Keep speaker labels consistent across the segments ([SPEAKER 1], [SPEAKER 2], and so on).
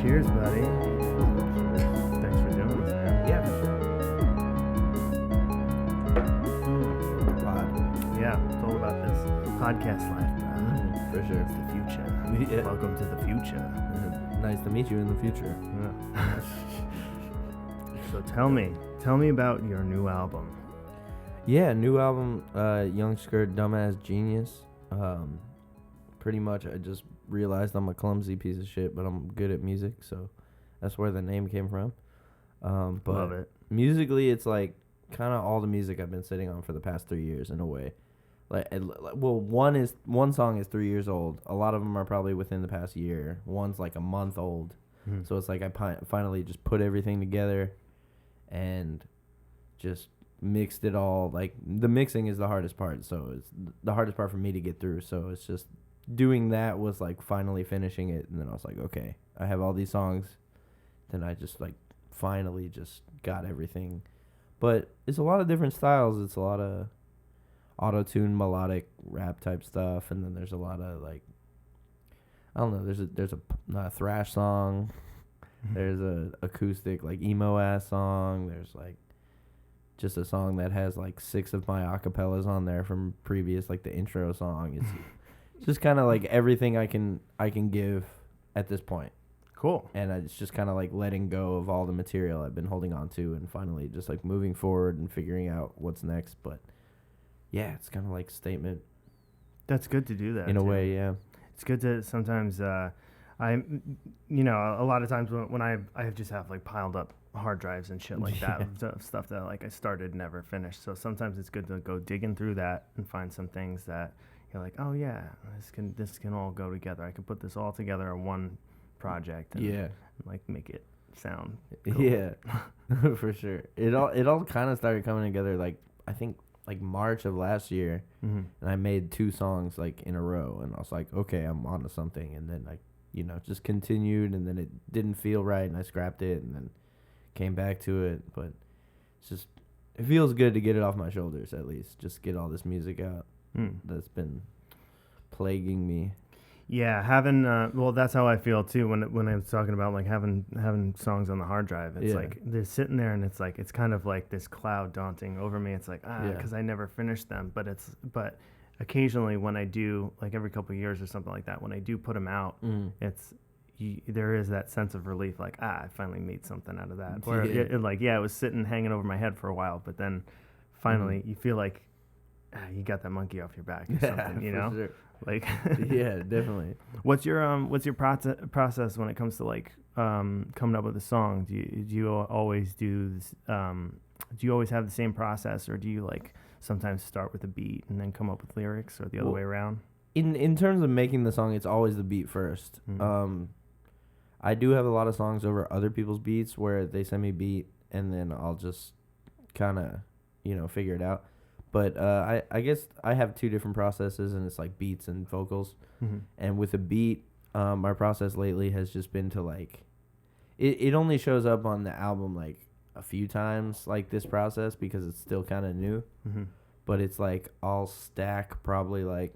[SPEAKER 1] Cheers, buddy. Thanks for doing this, man.
[SPEAKER 2] Yeah, for sure. Pod.
[SPEAKER 1] Yeah, it's all about this podcast life, man.
[SPEAKER 2] For sure.
[SPEAKER 1] It's the future.
[SPEAKER 2] Yeah.
[SPEAKER 1] Welcome to the future.
[SPEAKER 2] Nice to meet you in the future.
[SPEAKER 1] Yeah. So tell me about your new album.
[SPEAKER 2] Yeah, new album, Young Skrrt, Dumbass Genius. Pretty much I just realized I'm a clumsy piece of shit, but I'm good at music, so that's where the name came from. But
[SPEAKER 1] Love it.
[SPEAKER 2] musically, it's like kind of all the music I've been sitting on for the past 3 years in a way. One song is 3 years old. A lot of them are probably within the past year. One's like a month old.
[SPEAKER 1] Mm-hmm.
[SPEAKER 2] So it's like I finally just put everything together and just mixed it all. Like the mixing is the hardest part, so it's the hardest part for me to get through. So it's just doing that was like finally finishing it, and then I was like, okay, I have all these songs. Then I just like finally just got everything. But it's a lot of different styles. It's a lot of auto-tune melodic rap type stuff, and then there's a lot of like, I don't know, there's a thrash song, there's a acoustic like emo ass song, there's like just a song that has like 6 of my acapellas on there from previous, like the intro song. It's just kind of like everything I can give at this point.
[SPEAKER 1] Cool.
[SPEAKER 2] And it's just kind of like letting go of all the material I've been holding on to and finally just like moving forward and figuring out what's next. But yeah, it's kind of like statement
[SPEAKER 1] That's good to do that.
[SPEAKER 2] in a
[SPEAKER 1] too.
[SPEAKER 2] way, yeah.
[SPEAKER 1] It's good to sometimes, a lot of times when I just have like piled up hard drives and shit like that, stuff that like I started, never finished. So sometimes it's good to go digging through that and find some things that you're like, oh yeah, this can all go together. I can put this all together in one project and
[SPEAKER 2] Yeah.
[SPEAKER 1] like make it sound cool.
[SPEAKER 2] Yeah, for sure. It all kind of started coming together like I think like March of last year,
[SPEAKER 1] Mm-hmm.
[SPEAKER 2] and I made 2 songs like in a row, and I was like, okay, I'm onto something, and then I just continued, and then it didn't feel right, and I scrapped it, and then came back to it, but it feels good to get it off my shoulders at least, just get all this music out that's been plaguing me.
[SPEAKER 1] Yeah, having that's how I feel too when I was talking about like having songs on the hard drive. It's
[SPEAKER 2] Yeah.
[SPEAKER 1] like they're sitting there, and it's like it's kind of like this cloud daunting over me. It's like
[SPEAKER 2] Yeah.
[SPEAKER 1] because I never finished them, but occasionally when I do, like every couple of years or something like that, when I do put them out, there is that sense of relief, like I finally made something out of that. Or
[SPEAKER 2] Yeah.
[SPEAKER 1] it was sitting hanging over my head for a while, but then finally you feel like you got that monkey off your back or something, you know?
[SPEAKER 2] Sure.
[SPEAKER 1] Like
[SPEAKER 2] Yeah, definitely.
[SPEAKER 1] What's your process when it comes to like coming up with a song? Do you always do this, do you always have the same process, or do you like sometimes start with a beat and then come up with lyrics, or the other way around?
[SPEAKER 2] In terms of making the song, it's always the beat first.
[SPEAKER 1] Mm-hmm.
[SPEAKER 2] I do have a lot of songs over other people's beats where they send me beat and then I'll just kind of figure it out. But I guess I have 2 different processes, and it's like beats and vocals.
[SPEAKER 1] Mm-hmm.
[SPEAKER 2] And with a beat, my process lately has just been to like, it only shows up on the album like a few times, like this process, because it's still kind of new.
[SPEAKER 1] Mm-hmm.
[SPEAKER 2] But it's like I'll stack probably like,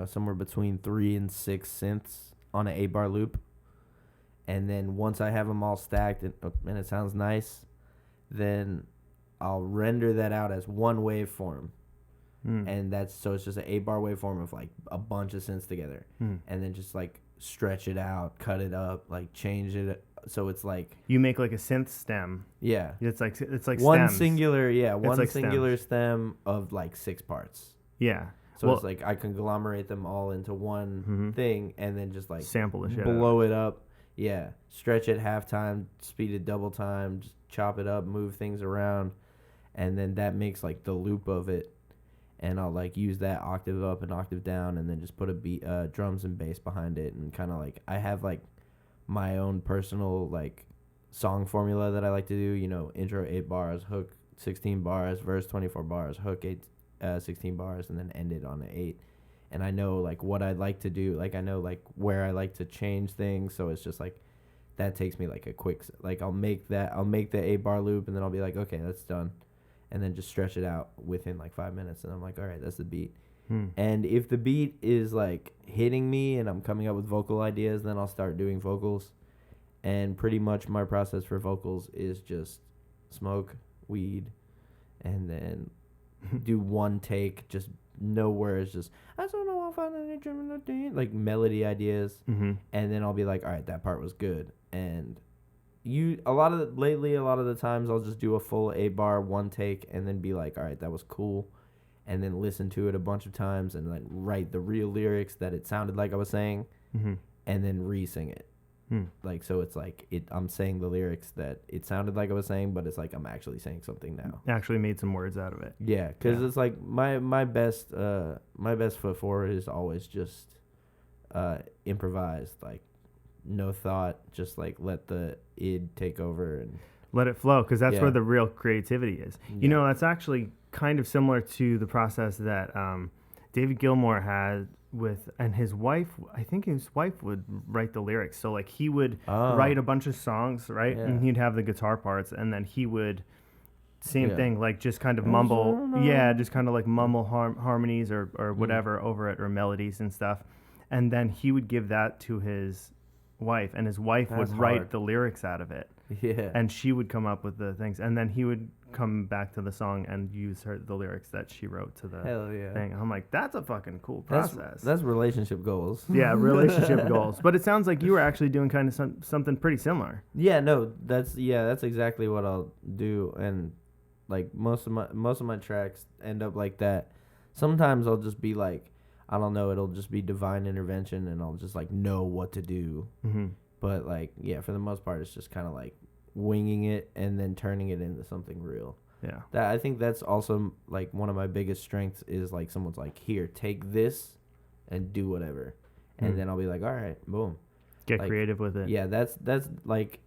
[SPEAKER 2] somewhere between 3 and 6 synths on an 8-bar loop. And then once I have them all stacked and it sounds nice, then I'll render that out as one waveform. And it's just an 8-bar waveform of like a bunch of synths together. And then just like stretch it out, cut it up, like change it. So it's like
[SPEAKER 1] You make like a synth stem.
[SPEAKER 2] Yeah.
[SPEAKER 1] It's like
[SPEAKER 2] one
[SPEAKER 1] stems.
[SPEAKER 2] singular stem of like 6 parts.
[SPEAKER 1] Yeah.
[SPEAKER 2] So it's like I conglomerate them all into one thing, and then just like
[SPEAKER 1] sample the shit.
[SPEAKER 2] blow it up. Yeah. Stretch it half time, speed it double time, just chop it up, move things around, and then that makes like the loop of it. And I'll like use that octave up and octave down, and then just put a beat, drums and bass behind it, and kind of like I have like my own personal like song formula that I like to do. Intro 8 bars, hook 16 bars, verse 24 bars, hook 16 bars, and then end it on an 8. And I know like what I'd like to do, like I know like where I like to change things, so it's just like that takes me like a quick like I'll make the 8-bar loop, and then I'll be like, okay, that's done, and then just stretch it out within like 5 minutes, and I'm like, all right, that's the beat. And if the beat is like hitting me and I'm coming up with vocal ideas, then I'll start doing vocals. And pretty much my process for vocals is just smoke weed and then do one take, just no words, just I don't know if I find any dream in the day, like melody ideas, and then I'll be like, all right, that part was good. And a lot of the times I'll just do a full 8-bar one take and then be like, all right, that was cool, and then listen to it a bunch of times and like write the real lyrics that it sounded like I was saying, and then re-sing it. Like, so it's like I'm saying the lyrics that it sounded like I was saying, but it's like I'm actually saying something now.
[SPEAKER 1] Actually made some words out of it.
[SPEAKER 2] Yeah, because it's like my best foot forward is always just improvised, like no thought, just like let the id take over and
[SPEAKER 1] let it flow, because that's where the real creativity is. You know, that's actually kind of similar to the process that David Gilmour had and his wife, I think his wife would write the lyrics. So like he would write a bunch of songs, right? And he'd have the guitar parts, and then he would same thing, like just kind of mumble, just kind of like mumble harmonies or whatever over it, or melodies and stuff. And then he would give that to his wife, and his wife would write the lyrics out of it.
[SPEAKER 2] Yeah.
[SPEAKER 1] And she would come up with the things, and then he would come back to the song and use the lyrics that she wrote to the thing. I'm like, that's a fucking cool process.
[SPEAKER 2] That's relationship goals.
[SPEAKER 1] Yeah, relationship goals. But it sounds like you were actually doing kind of something pretty similar.
[SPEAKER 2] Yeah, no, that's exactly what I'll do. And like most of my tracks end up like that. Sometimes I'll just be like, I don't know, it'll just be divine intervention, and I'll just like know what to do. But like, yeah, for the most part, it's just kind of like winging it and then turning it into something real. Yeah. I think that's also like one of my biggest strengths is like someone's like, here, take this and do whatever. And then I'll be like, all right, boom.
[SPEAKER 1] Get like, creative with it.
[SPEAKER 2] Yeah, that's like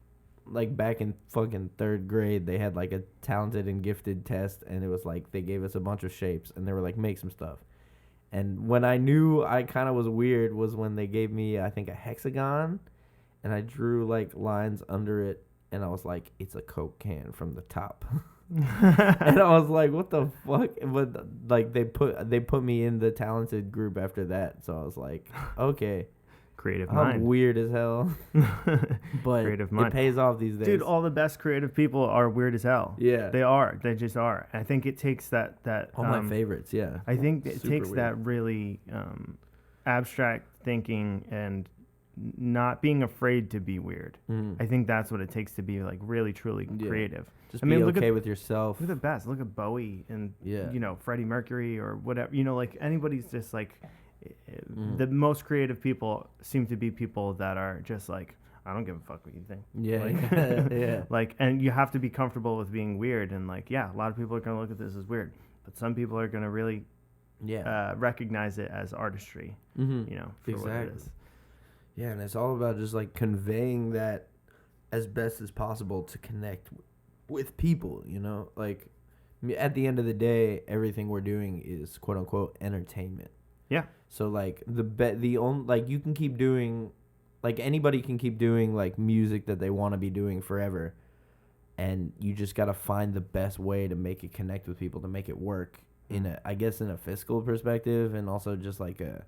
[SPEAKER 2] back in fucking 3rd grade, they had like a talented and gifted test, and it was like they gave us a bunch of shapes and they were like, make some stuff. And when I knew I kind of was weird was when they gave me, I think, a hexagon, and I drew like lines under it, and I was like, it's a Coke can from the top. And I was like, what the fuck? But like they put me in the talented group after that, so I was like, okay.
[SPEAKER 1] Creative mind.
[SPEAKER 2] I'm weird as hell. But creative mind. It pays off these days.
[SPEAKER 1] Dude, all the best creative people are weird as hell. Yeah. They are. They just are. I think it takes that
[SPEAKER 2] all my favorites, yeah.
[SPEAKER 1] I think it takes weird. That really abstract thinking and not being afraid to be weird. I think that's what it takes to be like really truly creative.
[SPEAKER 2] Just be okay with yourself.
[SPEAKER 1] Look at the best. Look at Bowie and you know, Freddie Mercury or whatever. You know, like anybody's just like the most creative people seem to be people that are just like, I don't give a fuck what you think. Yeah. Like, yeah. Like, and you have to be comfortable with being weird. And like, yeah, a lot of people are going to look at this as weird, but some people are going to really recognize it as artistry, you know, for what it is.
[SPEAKER 2] Yeah. And it's all about just like conveying that as best as possible to connect with people, you know, like at the end of the day, everything we're doing is quote unquote entertainment. Yeah. So like you can keep doing, like anybody can keep doing like music that they want to be doing forever, and you just gotta find the best way to make it connect with people, to make it work in a fiscal perspective, and also just like a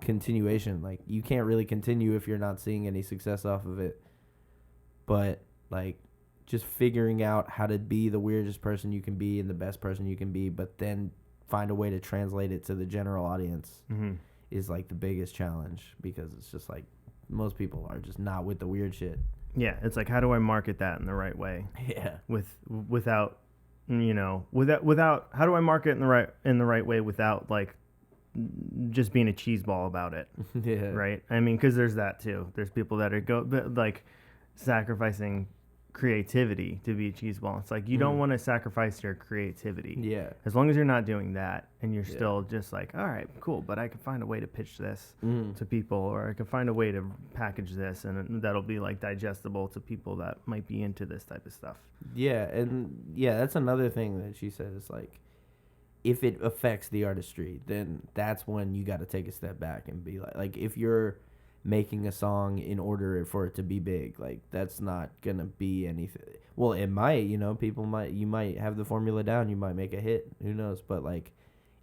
[SPEAKER 2] continuation. Like you can't really continue if you're not seeing any success off of it. But like just figuring out how to be the weirdest person you can be and the best person you can be, but then find a way to translate it to the general audience is like the biggest challenge, because it's just like most people are just not with the weird shit.
[SPEAKER 1] Yeah, it's like, how do I market that in the right way? Yeah. Without how do I market it in the right way without like just being a cheeseball about it? Yeah. Right? I mean, because there's that too. There's people that are like sacrificing creativity to be a cheeseball. It's like you don't want to sacrifice your creativity. Yeah. As long as you're not doing that and you're still just like, all right, cool, but I can find a way to pitch this to people, or I can find a way to package this and that'll be like digestible to people that might be into this type of stuff.
[SPEAKER 2] Yeah, and yeah, that's another thing that she said is like, if it affects the artistry, then that's when you got to take a step back and be like if you're making a song in order for it to be big, like that's not gonna be anything. Well, it might, you know, you might have the formula down, you might make a hit, who knows, but like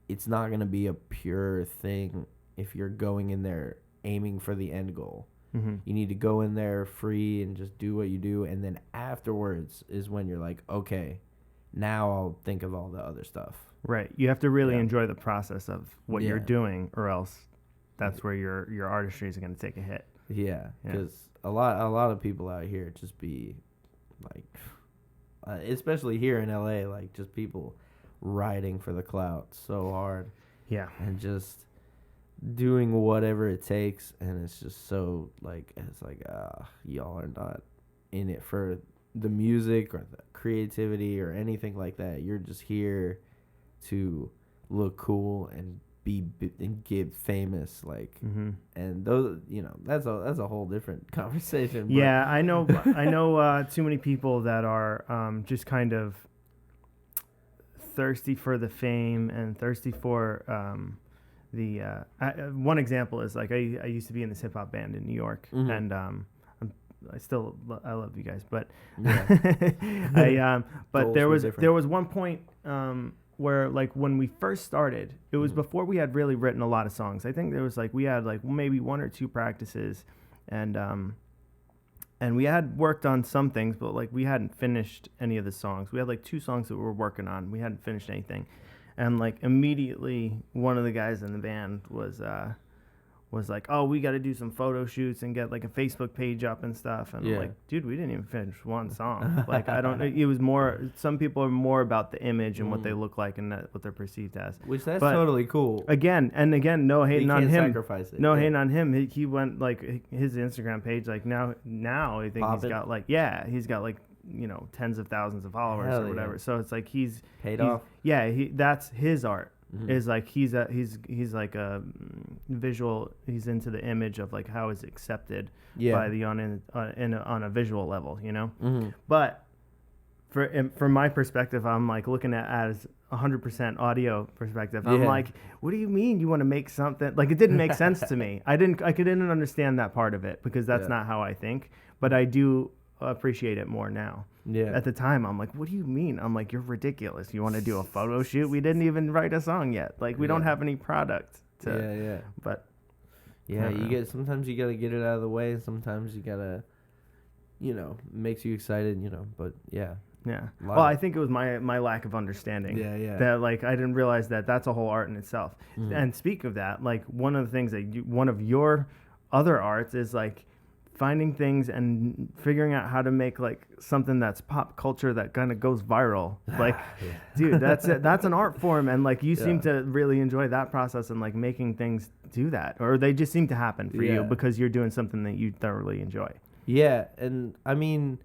[SPEAKER 2] it's not gonna be a pure thing if you're going in there aiming for the end goal. You need to go in there free and just do what you do, and then afterwards is when you're like, okay, now I'll think of all the other stuff.
[SPEAKER 1] Right. You have to really enjoy the process of what you're doing, or else that's where your artistry is going to take a hit.
[SPEAKER 2] Yeah, because a lot of people out here just be like, especially here in LA, like just people riding for the clout so hard.
[SPEAKER 1] Yeah.
[SPEAKER 2] And just doing whatever it takes, and it's just so like, it's like, y'all are not in it for the music or the creativity or anything like that. You're just here to look cool and and get famous, like, and those, that's a whole different conversation. But.
[SPEAKER 1] Yeah, I know too many people that are just kind of thirsty for the fame and thirsty for one example is like I used to be in this hip hop band in New York, and I love you guys, but but there was one point where, like, when we first started, it was before we had really written a lot of songs. I think there was we had maybe 1 or 2 practices, and we had worked on some things, but we hadn't finished any of the songs. We had 2 songs that we were working on. We hadn't finished anything, and immediately one of the guys in the band was like, oh, we got to do some photo shoots and get a Facebook page up and stuff. And I'm like, dude, we didn't even finish one song. I don't know. It was more, some people are more about the image and what they look like and what they're perceived as.
[SPEAKER 2] Which that's totally cool.
[SPEAKER 1] Again, no hating on him.
[SPEAKER 2] Sacrifice it.
[SPEAKER 1] No hating on him. He went his Instagram page, now I think he's got he's got tens of thousands of followers or whatever. Yeah. So it's he's
[SPEAKER 2] paid off.
[SPEAKER 1] Yeah, that's his art. Is he's like a visual. He's into the image of how it's accepted by the on a visual level, But from my perspective, I'm looking at as 100% audio perspective. I'm what do you mean you want to make something? It didn't make sense to me. I didn't understand that part of it because that's not how I think. But I do appreciate it more now. Yeah. At the time, I'm like, what do you mean? I'm like, you're ridiculous. You want to do a photo shoot? We didn't even write a song yet. We don't have any product. But
[SPEAKER 2] sometimes you gotta get it out of the way. Sometimes you gotta, makes you excited. But yeah.
[SPEAKER 1] Yeah. Well, I think it was my lack of understanding. That I didn't realize that that's a whole art in itself. And speak of that, one of the things that one of your other arts is finding things and figuring out how to make something that's pop culture that kind of goes viral. Dude, that's an art form, and you seem to really enjoy that process and making things do that, or they just seem to happen for you because you're doing something that you thoroughly enjoy. Yeah,
[SPEAKER 2] and I mean,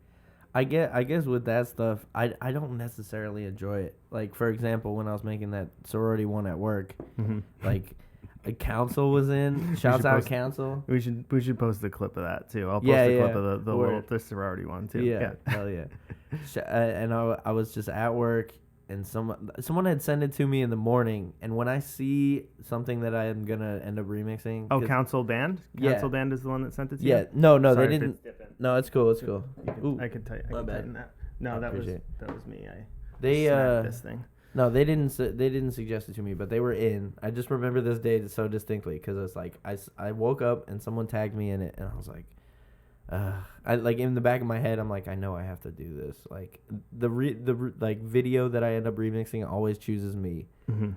[SPEAKER 2] I guess with that stuff, I don't necessarily enjoy it. For example, when I was making that sorority one at work, a council was in. Shouts out council.
[SPEAKER 1] We should post the clip of that too. I'll post the clip of the sorority one too.
[SPEAKER 2] Yeah. Hell yeah. And I was just at work, and someone had sent it to me in the morning. And when I see something that I am gonna end up remixing.
[SPEAKER 1] Oh, Council Band. Council Band is the one that sent it to you.
[SPEAKER 2] Yeah. No, sorry, they didn't. No, it's cool. It's cool.
[SPEAKER 1] I could tell you. My bad. No, that was me.
[SPEAKER 2] They
[SPEAKER 1] this thing.
[SPEAKER 2] No, they didn't suggest it to me, but they were in. I just remember this day so distinctly because it's I woke up and someone tagged me in it, and I was like, I in the back of my head, I'm like, I know I have to do this. The video that I end up remixing always chooses me.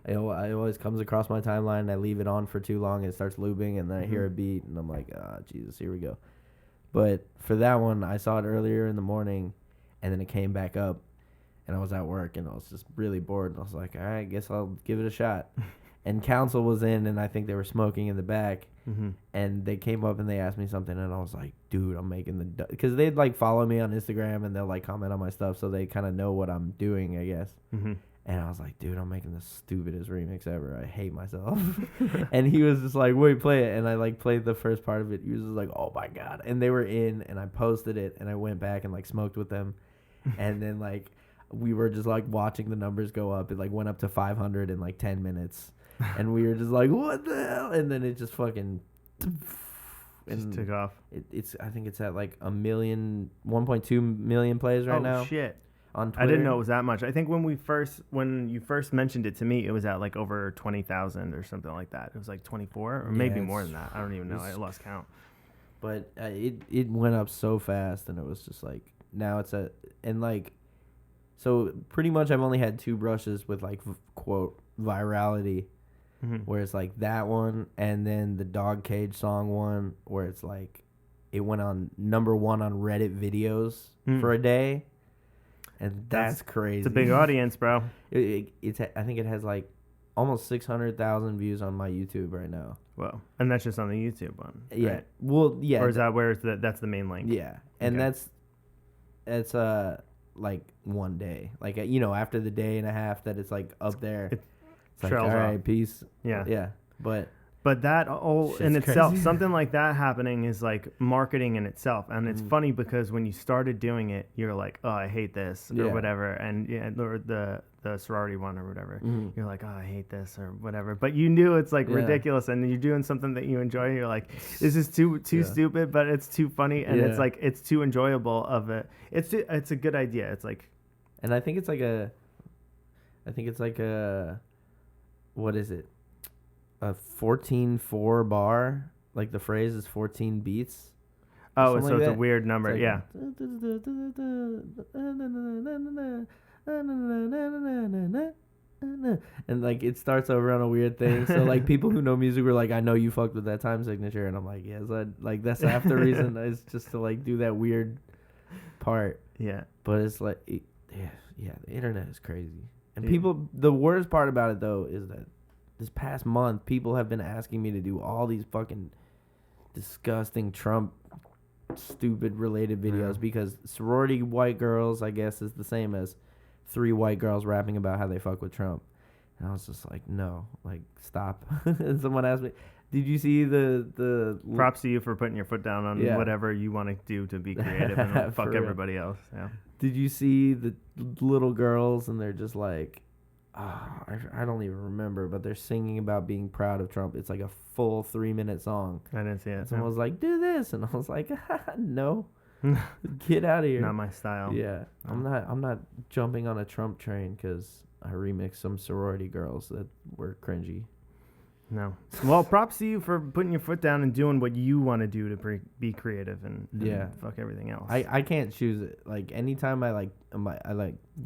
[SPEAKER 2] It always comes across my timeline, and I leave it on for too long, and it starts looping, and then I hear a beat, and I'm like, Jesus, here we go. But for that one, I saw it earlier in the morning, and then it came back up. And I was at work, and I was just really bored. And I was like, all right, I guess I'll give it a shot. And council was in, and I think they were smoking in the back. And they came up, and they asked me something. And I was like, dude, I'm making because they'd, follow me on Instagram, and they'll, comment on my stuff. So they kind of know what I'm doing, I guess. And I was like, dude, I'm making the stupidest remix ever. I hate myself. And he was just like, wait, play it. And I, played the first part of it. He was just like, oh, my God. And they were in, and I posted it. And I went back and, smoked with them. And then, we were just watching the numbers go up. It went up to 500 in 10 minutes, and we were just like, what the hell? And then it just fucking
[SPEAKER 1] just took off.
[SPEAKER 2] I think it's at 1.2 million plays right now.
[SPEAKER 1] Oh shit!
[SPEAKER 2] On Twitter.
[SPEAKER 1] I didn't know it was that much. I think when you first mentioned it to me, it was at over 20,000 or something like that. It was 24 or maybe more than that. I don't even know. I lost count.
[SPEAKER 2] But it went up so fast, and it was just like now it's so pretty much I've only had 2 brushes with like quote virality, where it's like that one, and then the Dog Cage song one, where it's like it went on #1 on Reddit videos for a day, and that's crazy.
[SPEAKER 1] It's a big audience, bro.
[SPEAKER 2] It's I think it has like almost 600,000 views on my YouTube right now.
[SPEAKER 1] Well, and that's just on the YouTube one.
[SPEAKER 2] Yeah.
[SPEAKER 1] Right?
[SPEAKER 2] Well, yeah.
[SPEAKER 1] Or is that where that's the main link?
[SPEAKER 2] Yeah, and that's like one day, like after the day and a half that it's like up there, it's like all right, peace. Yeah.
[SPEAKER 1] But that in itself,
[SPEAKER 2] crazy.
[SPEAKER 1] something like that happening is like marketing in itself. And it's funny because when you started doing it, you're like, oh, I hate this or whatever. And or the sorority one or whatever. You're like, oh, I hate this or whatever. But you knew it's like ridiculous. And you're doing something that you enjoy. And you're like, this is too stupid, but it's too funny. And it's like, it's too enjoyable of it. It's a good idea. It's like.
[SPEAKER 2] And I think it's like what is it? A 14/4 bar, like the phrase is 14 beats.
[SPEAKER 1] Oh, so
[SPEAKER 2] like
[SPEAKER 1] it's
[SPEAKER 2] that.
[SPEAKER 1] a weird number,
[SPEAKER 2] like,
[SPEAKER 1] yeah.
[SPEAKER 2] And like it starts over on a weird thing. So like people who know music were like, I know you fucked with that time signature, and I'm like, yes, like that's half the reason is just to like do that weird part.
[SPEAKER 1] Yeah.
[SPEAKER 2] But it's like, the internet is crazy, and people. The worst part about it though is that. This past month, people have been asking me to do all these fucking disgusting Trump stupid related videos because sorority white girls, I guess, is the same as 3 white girls rapping about how they fuck with Trump. And I was just like, no, like, stop. And someone asked me, did you see the
[SPEAKER 1] props to you for putting your foot down on whatever you want to do to be creative and fuck everybody else. Yeah.
[SPEAKER 2] Did you see the little girls and they're just like, I don't even remember, but they're singing about being proud of Trump. It's like a full 3-minute song.
[SPEAKER 1] I didn't see it.
[SPEAKER 2] Someone was like, do this. And I was like, no, get out of here.
[SPEAKER 1] Not my style.
[SPEAKER 2] Yeah. I'm not jumping on a Trump train because I remixed some sorority girls that were cringy.
[SPEAKER 1] No. Well, props to you for putting your foot down and doing what you want to do to be creative and fuck everything else.
[SPEAKER 2] I can't choose it. Like anytime I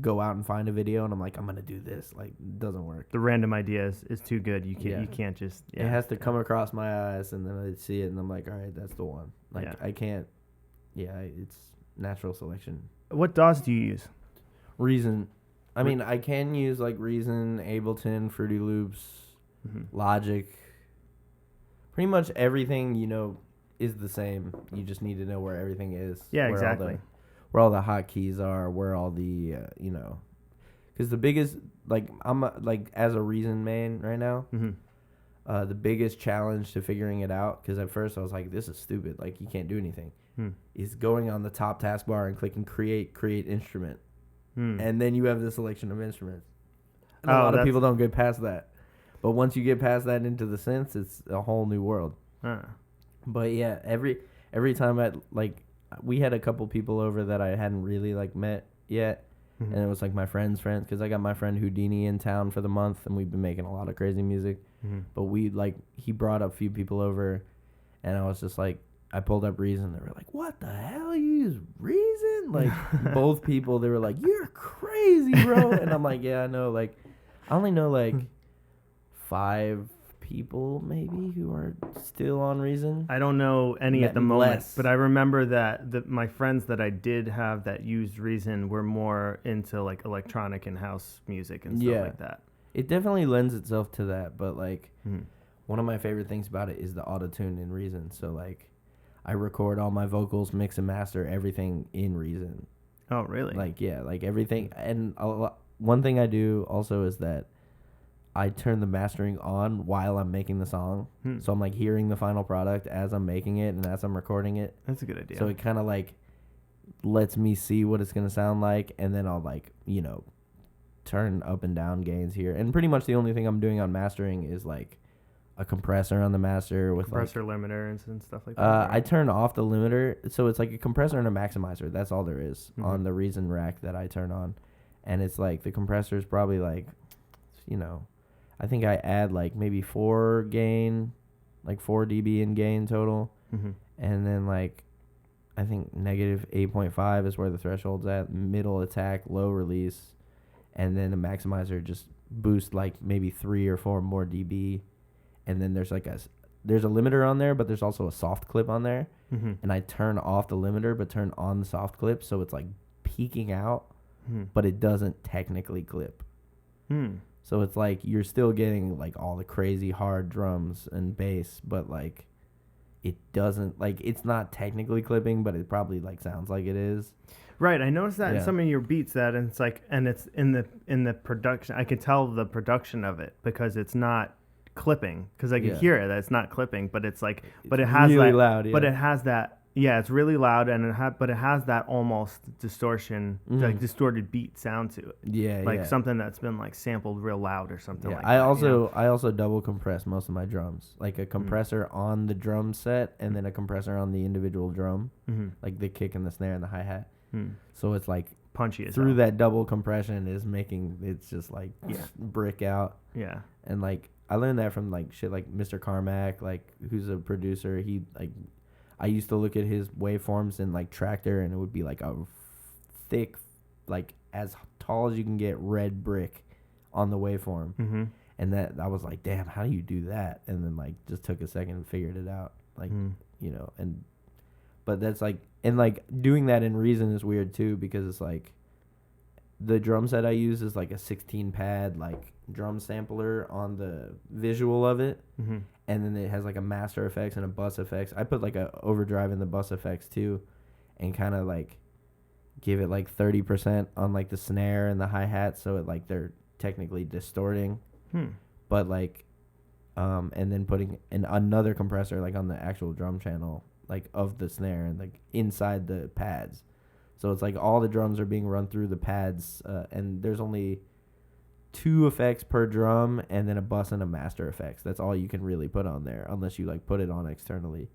[SPEAKER 2] go out and find a video and I'm like, I'm gonna do this. Like it doesn't work.
[SPEAKER 1] The random idea is too good. You can't just.
[SPEAKER 2] Yeah. It has to come across my eyes and then I see it and I'm like, all right, that's the one. Like I can't. Yeah, it's natural selection.
[SPEAKER 1] What DAWs do you use?
[SPEAKER 2] Reason. I mean, I can use like Reason, Ableton, Fruity Loops. Logic, pretty much everything is the same. You just need to know where everything is.
[SPEAKER 1] Yeah, exactly.
[SPEAKER 2] Where all the hotkeys are, where all the because the biggest I'm as a Reason man right now. The biggest challenge to figuring it out, because at first I was like, this is stupid. Like you can't do anything. Is going on the top taskbar and clicking create instrument, and then you have the selection of instruments. And a lot of people don't get past that. But once you get past that into the synths, it's a whole new world. But yeah, every time we had a couple people over that I hadn't really met yet, and it was like my friends, because I got my friend Houdini in town for the month, and we've been making a lot of crazy music. But he brought up a few people over, and I was just like, I pulled up Reason. They were like, "What the hell? You use Reason?" Like both people, they were like, "You're crazy, bro." And I'm like, "Yeah, I know." Like, I only know 5 people maybe who are still on Reason.
[SPEAKER 1] I don't know any at the moment, but I remember that my friends that I did have that used Reason were more into like electronic and house music and stuff like that.
[SPEAKER 2] It definitely lends itself to that, but one of my favorite things about it is the auto-tune in Reason. So I record all my vocals, mix and master everything in Reason.
[SPEAKER 1] Oh, really?
[SPEAKER 2] Everything. And one thing I do also is that I turn the mastering on while I'm making the song. So I'm hearing the final product as I'm making it and as I'm recording it.
[SPEAKER 1] That's a good idea.
[SPEAKER 2] So it kind of lets me see what it's going to sound like, and then I'll turn up and down gains here. And pretty much the only thing I'm doing on mastering is a compressor on the master with
[SPEAKER 1] compressor limiter and stuff like that.
[SPEAKER 2] I turn off the limiter, so it's like a compressor and a maximizer. That's all there is on the Reason rack that I turn on. And it's the compressor is probably I think I add maybe 4 gain, 4 dB in gain total. and then like I think negative 8.5 is where the threshold's at. Middle attack, low release, and then the maximizer just boost like maybe 3 or 4 more dB, and then there's a limiter on there, but there's also a soft clip on there, and I turn off the limiter but turn on the soft clip, so it's like peaking out, but it doesn't technically clip. So it's like you're still getting like all the crazy hard drums and bass, but like it doesn't, like, it's not technically clipping, but it probably like sounds like it is.
[SPEAKER 1] Right, I noticed that in some of your beats, that and it's like, and it's in the production. I can tell the production of it because it's not clipping, because I can hear it that it's not clipping, but it's like, but it has
[SPEAKER 2] really
[SPEAKER 1] that,
[SPEAKER 2] loud,
[SPEAKER 1] but it has that. Yeah, it's really loud, and but it has that almost distortion, like distorted beat sound to it.
[SPEAKER 2] Yeah,
[SPEAKER 1] like something that's been like sampled real loud or something like that.
[SPEAKER 2] I also double compress most of my drums, like a compressor on the drum set and then a compressor on the individual drum, like the kick and the snare and the hi-hat. So it's like
[SPEAKER 1] punchy as
[SPEAKER 2] through
[SPEAKER 1] hell.
[SPEAKER 2] that double compression is making it's just like brick out.
[SPEAKER 1] Yeah,
[SPEAKER 2] and like I learned that from like shit like Mr. Carmack, like who's a producer. He like, I used to look at his waveforms in like Tractor, and it would be like a thick, like as tall as you can get red brick on the waveform. And that I was like, damn, how do you do that? And then like just took a second and figured it out. Like, you know, and but that's like, and like doing that in Reason is weird too, because it's like the drum set I use is like a 16 pad like drum sampler on the visual of it, and then it has like a master effects and a bus effects. I put like a overdrive in the bus effects too, and kind of like give it like 30% on like the snare and the hi-hat, so it like they're technically distorting, but like and then putting in another compressor like on the actual drum channel like of the snare and like inside the pads. So it's like all the drums are being run through the pads, and there's only 2 effects per drum, and then a bus and a master effects. That's all you can really put on there, unless you like put it on externally.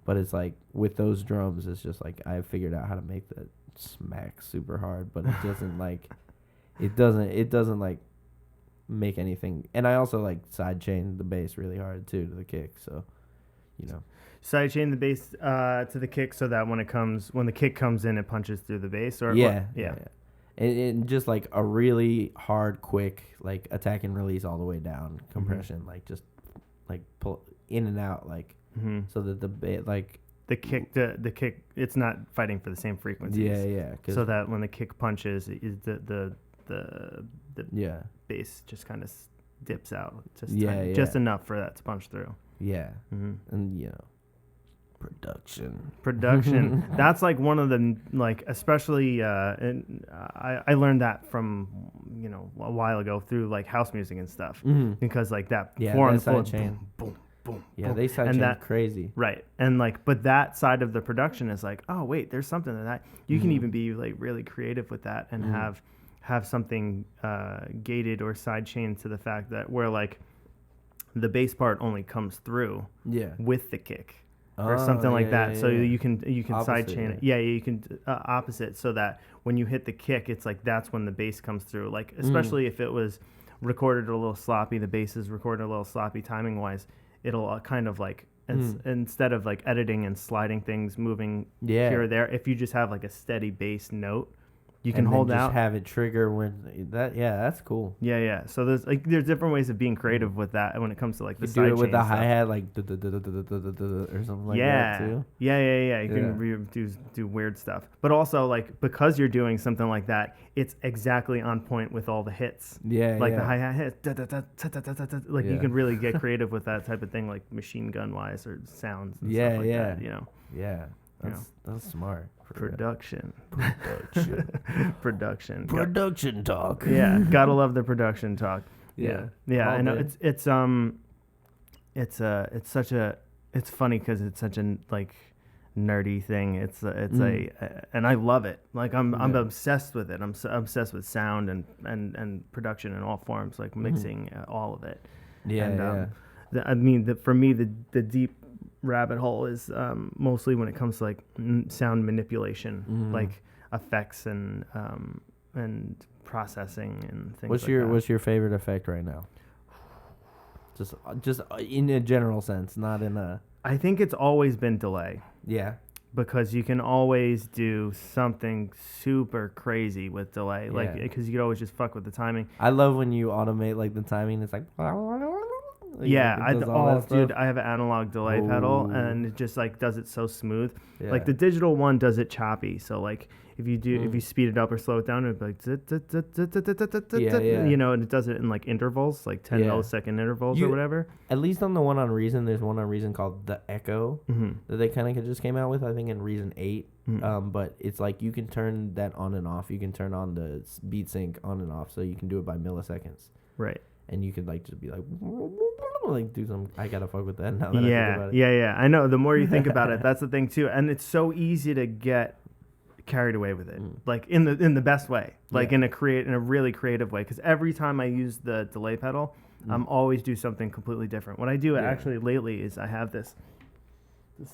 [SPEAKER 2] But it's like with those drums, it's just like I figured out how to make that smack super hard, but it doesn't like it doesn't like make anything. And I also like sidechain the bass really hard too to the kick, so you know.
[SPEAKER 1] Sidechain the bass to the kick, so that when the kick comes in, it punches through the bass, or
[SPEAKER 2] yeah. And just like a really hard, quick, like attack and release all the way down compression, like just like pull in and out, like so that the kick, it's not fighting for the same frequencies. Yeah.
[SPEAKER 1] So that when the kick punches, the bass just kind of dips out, just enough for that to punch through.
[SPEAKER 2] Yeah, and you know.
[SPEAKER 1] Production. That's like one of the, like, especially and I learned that from, you know, a while ago through like house music and stuff, because like that four
[SPEAKER 2] sidechain,
[SPEAKER 1] boom,
[SPEAKER 2] they sidechain crazy,
[SPEAKER 1] right? And like, but that side of the production is like, oh wait, there's something to that. You can even be like really creative with that and have something gated or sidechained to the fact that where like the bass part only comes through with the kick. Or something like that, so you can sidechain it. Yeah, you can opposite, so that when you hit the kick, it's like that's when the bass comes through. Like especially if it was recorded a little sloppy, the bass is recorded a little sloppy timing wise. It'll kind of like instead of like editing and sliding things, moving here or there. If you just have like a steady bass note, you can hold out.
[SPEAKER 2] Just have it trigger when that. Yeah, that's cool.
[SPEAKER 1] Yeah. So there's different ways of being creative with that when it comes to like the
[SPEAKER 2] you
[SPEAKER 1] side
[SPEAKER 2] do it with the
[SPEAKER 1] stuff.
[SPEAKER 2] hi-hat like or something like that too.
[SPEAKER 1] Yeah. You can do weird stuff, but also like because you're doing something like that, it's exactly on point with all the hits.
[SPEAKER 2] Yeah,
[SPEAKER 1] like the hi-hat hits. Like you can really get creative with that type of thing, like machine gun wise or sounds. And stuff like that, you know.
[SPEAKER 2] Yeah. That's smart.
[SPEAKER 1] Production
[SPEAKER 2] talk.
[SPEAKER 1] Yeah, gotta love the production talk. Yeah. I know it's funny because it's such a like nerdy thing. It's and I love it. Like I'm obsessed with it. I'm obsessed with sound and production in all forms, like mixing all of it. For me the deep rabbit hole is mostly when it comes to like sound manipulation, like effects and processing and things.
[SPEAKER 2] What's your favorite effect right now? Just in a general sense, not in a.
[SPEAKER 1] I think it's always been delay.
[SPEAKER 2] Yeah.
[SPEAKER 1] Because you can always do something super crazy with delay, like
[SPEAKER 2] Yeah.
[SPEAKER 1] because you could always just fuck with the timing.
[SPEAKER 2] I love when you automate like the timing. It's like,
[SPEAKER 1] Yeah,
[SPEAKER 2] it does all that
[SPEAKER 1] dude,
[SPEAKER 2] stuff.
[SPEAKER 1] I have an analog delay pedal,
[SPEAKER 2] Ooh.
[SPEAKER 1] and it just like does it so smooth.
[SPEAKER 2] Yeah.
[SPEAKER 1] Like the digital one does it choppy. So like if you speed it up or slow it down, it'd be like
[SPEAKER 2] Yeah.
[SPEAKER 1] you know, and it does it in like intervals, like 10 millisecond intervals or whatever.
[SPEAKER 2] At least on the one on Reason, there's one on Reason called the Echo that they kind of just came out with. I think in Reason 8. But it's like you can turn that on and off. You can turn on the beat sync on and off, so you can do it by milliseconds.
[SPEAKER 1] Right.
[SPEAKER 2] And you could like just be like do some. I gotta fuck with that now that I think about it.
[SPEAKER 1] Yeah. I know. The more you think about it, that's the thing too. And it's so easy to get carried away with it, like in the best way, like in a really creative way. Because every time I use the delay pedal, I'm always do something completely different. What I do actually lately is I have this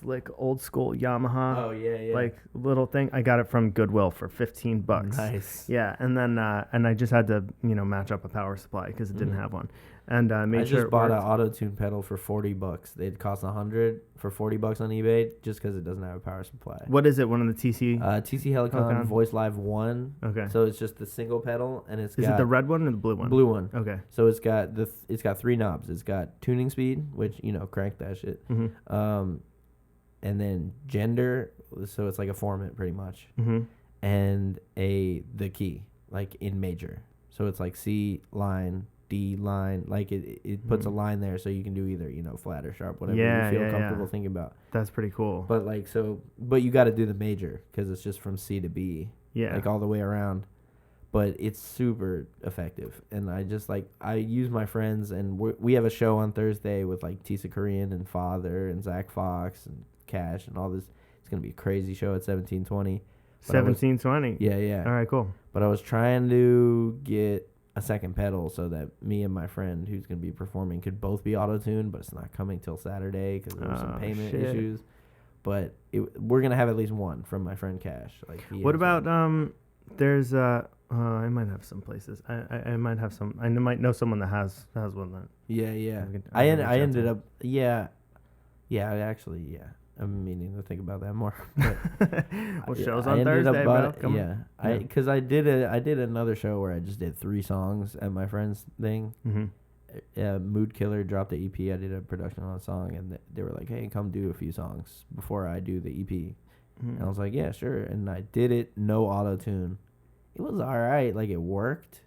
[SPEAKER 1] like old school Yamaha.
[SPEAKER 2] Oh yeah.
[SPEAKER 1] Like little thing. I got it from Goodwill for $15.
[SPEAKER 2] Nice.
[SPEAKER 1] Yeah, and then and I just had to match up a power supply because it didn't have one, and made
[SPEAKER 2] I
[SPEAKER 1] sure
[SPEAKER 2] just
[SPEAKER 1] it
[SPEAKER 2] bought an
[SPEAKER 1] worked.
[SPEAKER 2] auto tune pedal for $40. They'd cost $100 for $40 on eBay just because it doesn't have a power supply.
[SPEAKER 1] What is it? One of the TC?
[SPEAKER 2] TC Helicon
[SPEAKER 1] Helicon?
[SPEAKER 2] Voice Live 1.
[SPEAKER 1] Okay.
[SPEAKER 2] So it's just the single pedal, and it's
[SPEAKER 1] Is
[SPEAKER 2] got
[SPEAKER 1] it the red one or the blue one?
[SPEAKER 2] blue one.
[SPEAKER 1] Okay.
[SPEAKER 2] So it's got it's got 3 knobs. It's got tuning speed, which crank that shit. And then gender, so it's like a format pretty much, and the key like in major. So it's like C line, D line, like it puts a line there, so you can do either flat or sharp, whatever you feel comfortable thinking about.
[SPEAKER 1] That's pretty cool.
[SPEAKER 2] But like but you got to do the major because it's just from C to B, like all the way around. But it's super effective, and I use my friends, and we have a show on Thursday with like Tisa Korean and Father and Zach Fox and Cash and all this. It's gonna be a crazy show at 1720.
[SPEAKER 1] 1720.
[SPEAKER 2] Yeah.
[SPEAKER 1] All right, cool.
[SPEAKER 2] But I was trying to get a second pedal so that me and my friend who's gonna be performing could both be auto-tuned, but it's not coming till Saturday because there were some payment issues. But we're gonna have at least one from my friend Cash. Like,
[SPEAKER 1] what about there's I might have some places. I might have some. I might know someone that has one that.
[SPEAKER 2] Yeah.
[SPEAKER 1] I
[SPEAKER 2] I ended up. Yeah. I'm meaning to think about that more.
[SPEAKER 1] Well, show's on Thursday, bro.
[SPEAKER 2] Because I did another show where I just did 3 songs at my friend's thing. Mood Killer dropped the EP. I did a production on a song, and they were like, "Hey, come do a few songs before I do the EP." And I was like, "Yeah, sure." And I did it, no auto tune. It was all right, like it worked,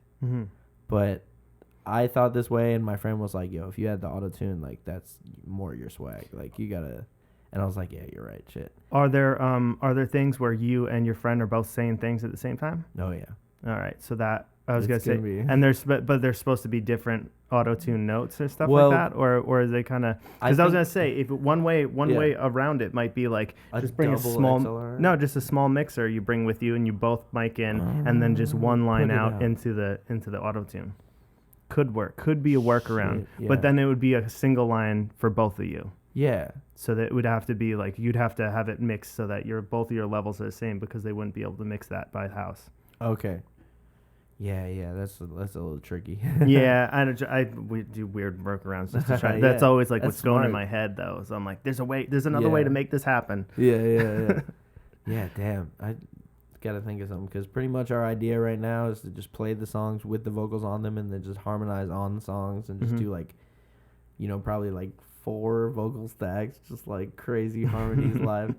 [SPEAKER 2] but I thought this way, and my friend was like, "Yo, if you had the auto tune, like that's more your swag. Like you gotta." And I was like, "Yeah, you're right, shit."
[SPEAKER 1] Are there things where you and your friend are both saying things at the same time?
[SPEAKER 2] Oh yeah.
[SPEAKER 1] All right, so that I was
[SPEAKER 2] It's
[SPEAKER 1] gonna
[SPEAKER 2] gonna
[SPEAKER 1] say,
[SPEAKER 2] be-
[SPEAKER 1] and but there's supposed to be different auto tune notes or stuff like that, or is they kind of? Because I was gonna say, if one way around it might be like just bring a
[SPEAKER 2] double
[SPEAKER 1] small
[SPEAKER 2] XLR?
[SPEAKER 1] just a small mixer you bring with you, and you both mic in, and then just one line out into the auto tune. Could work. Could be a workaround,
[SPEAKER 2] Shit,
[SPEAKER 1] but
[SPEAKER 2] yeah.
[SPEAKER 1] then it would be a single line for both of you.
[SPEAKER 2] Yeah.
[SPEAKER 1] So that it would have to be like you'd have to have it mixed so that both of your levels are the same, because they wouldn't be able to mix that by house.
[SPEAKER 2] Okay. Yeah, that's a little tricky.
[SPEAKER 1] Yeah, we do weird workarounds just to try. That's always like what's going in my head though. So I'm like, there's another way to make this happen.
[SPEAKER 2] Yeah. Yeah, damn. I gotta think of something, because pretty much our idea right now is to just play the songs with the vocals on them, and then just harmonize on the songs, and just do like, probably like 4 vocal stacks, just like crazy harmonies live.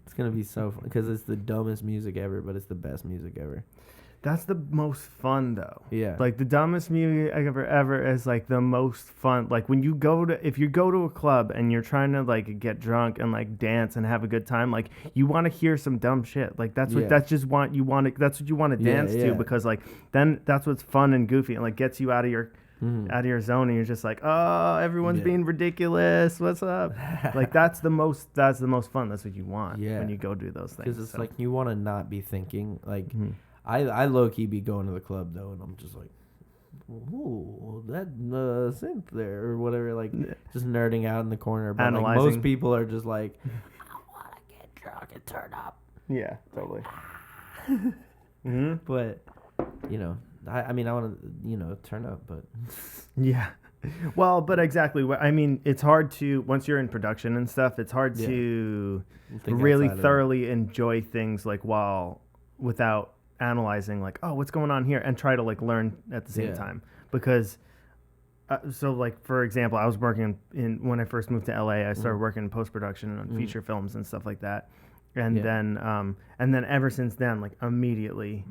[SPEAKER 2] It's gonna be so fun, because it's the dumbest music ever, but it's the best music ever.
[SPEAKER 1] That's the most fun though.
[SPEAKER 2] Yeah.
[SPEAKER 1] Like the dumbest music ever is like the most fun. Like when if you go to a club and you're trying to like get drunk and like dance and have a good time, like you want to hear some dumb shit. Like that's what that's what you want to dance to, because like then that's what's fun and goofy and like gets you out of your zone, and you're just like, oh, everyone's being ridiculous. What's up? Like that's the most fun. That's what you want when you go do those things.
[SPEAKER 2] Because it's like you want to not be thinking like. I low-key be going to the club, though, and I'm just like, ooh, that synth there, or whatever, like, just nerding out in the corner. But like, most people are just like, I want to get drunk and turn up.
[SPEAKER 1] Yeah, totally.
[SPEAKER 2] But, I mean, I want to, turn up, but...
[SPEAKER 1] Yeah. Well, but exactly. I mean, it's hard to once you're in production and stuff. It's hard
[SPEAKER 2] Yeah.
[SPEAKER 1] to
[SPEAKER 2] Think
[SPEAKER 1] really
[SPEAKER 2] outside of it.
[SPEAKER 1] thoroughly enjoy things like without analyzing like, oh, what's going on here, and try to like learn at the same
[SPEAKER 2] Yeah.
[SPEAKER 1] time because. So, like for example, I was working in when I first moved to LA. I started working in post production on feature films and stuff like that, and then ever since then, like immediately,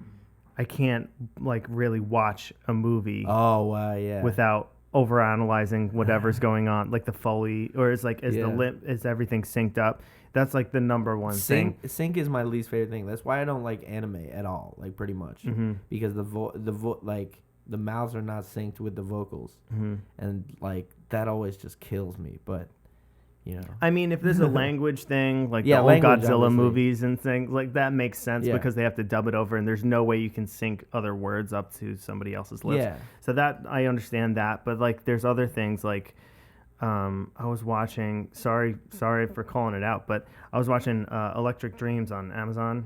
[SPEAKER 1] I can't like really watch a movie
[SPEAKER 2] Oh wow, yeah.
[SPEAKER 1] without overanalyzing whatever's going on, like the Foley, or is like is
[SPEAKER 2] Yeah.
[SPEAKER 1] is everything synced up? That's like the number one thing.
[SPEAKER 2] Sync is my least favorite thing. That's why I don't like anime at all, like pretty much, because like the mouths are not synced with the vocals, and like that always just kills me. But you know,
[SPEAKER 1] I mean, if there's a language thing, like
[SPEAKER 2] Yeah,
[SPEAKER 1] the old
[SPEAKER 2] language,
[SPEAKER 1] Godzilla
[SPEAKER 2] obviously.
[SPEAKER 1] movies and things, like that makes sense
[SPEAKER 2] Yeah.
[SPEAKER 1] because they have to dub it over, and there's no way you can sync other words up to somebody else's lips.
[SPEAKER 2] Yeah.
[SPEAKER 1] So that I understand that, but like there's other things like I was watching. Sorry for calling it out, but I was watching Electric Dreams on Amazon,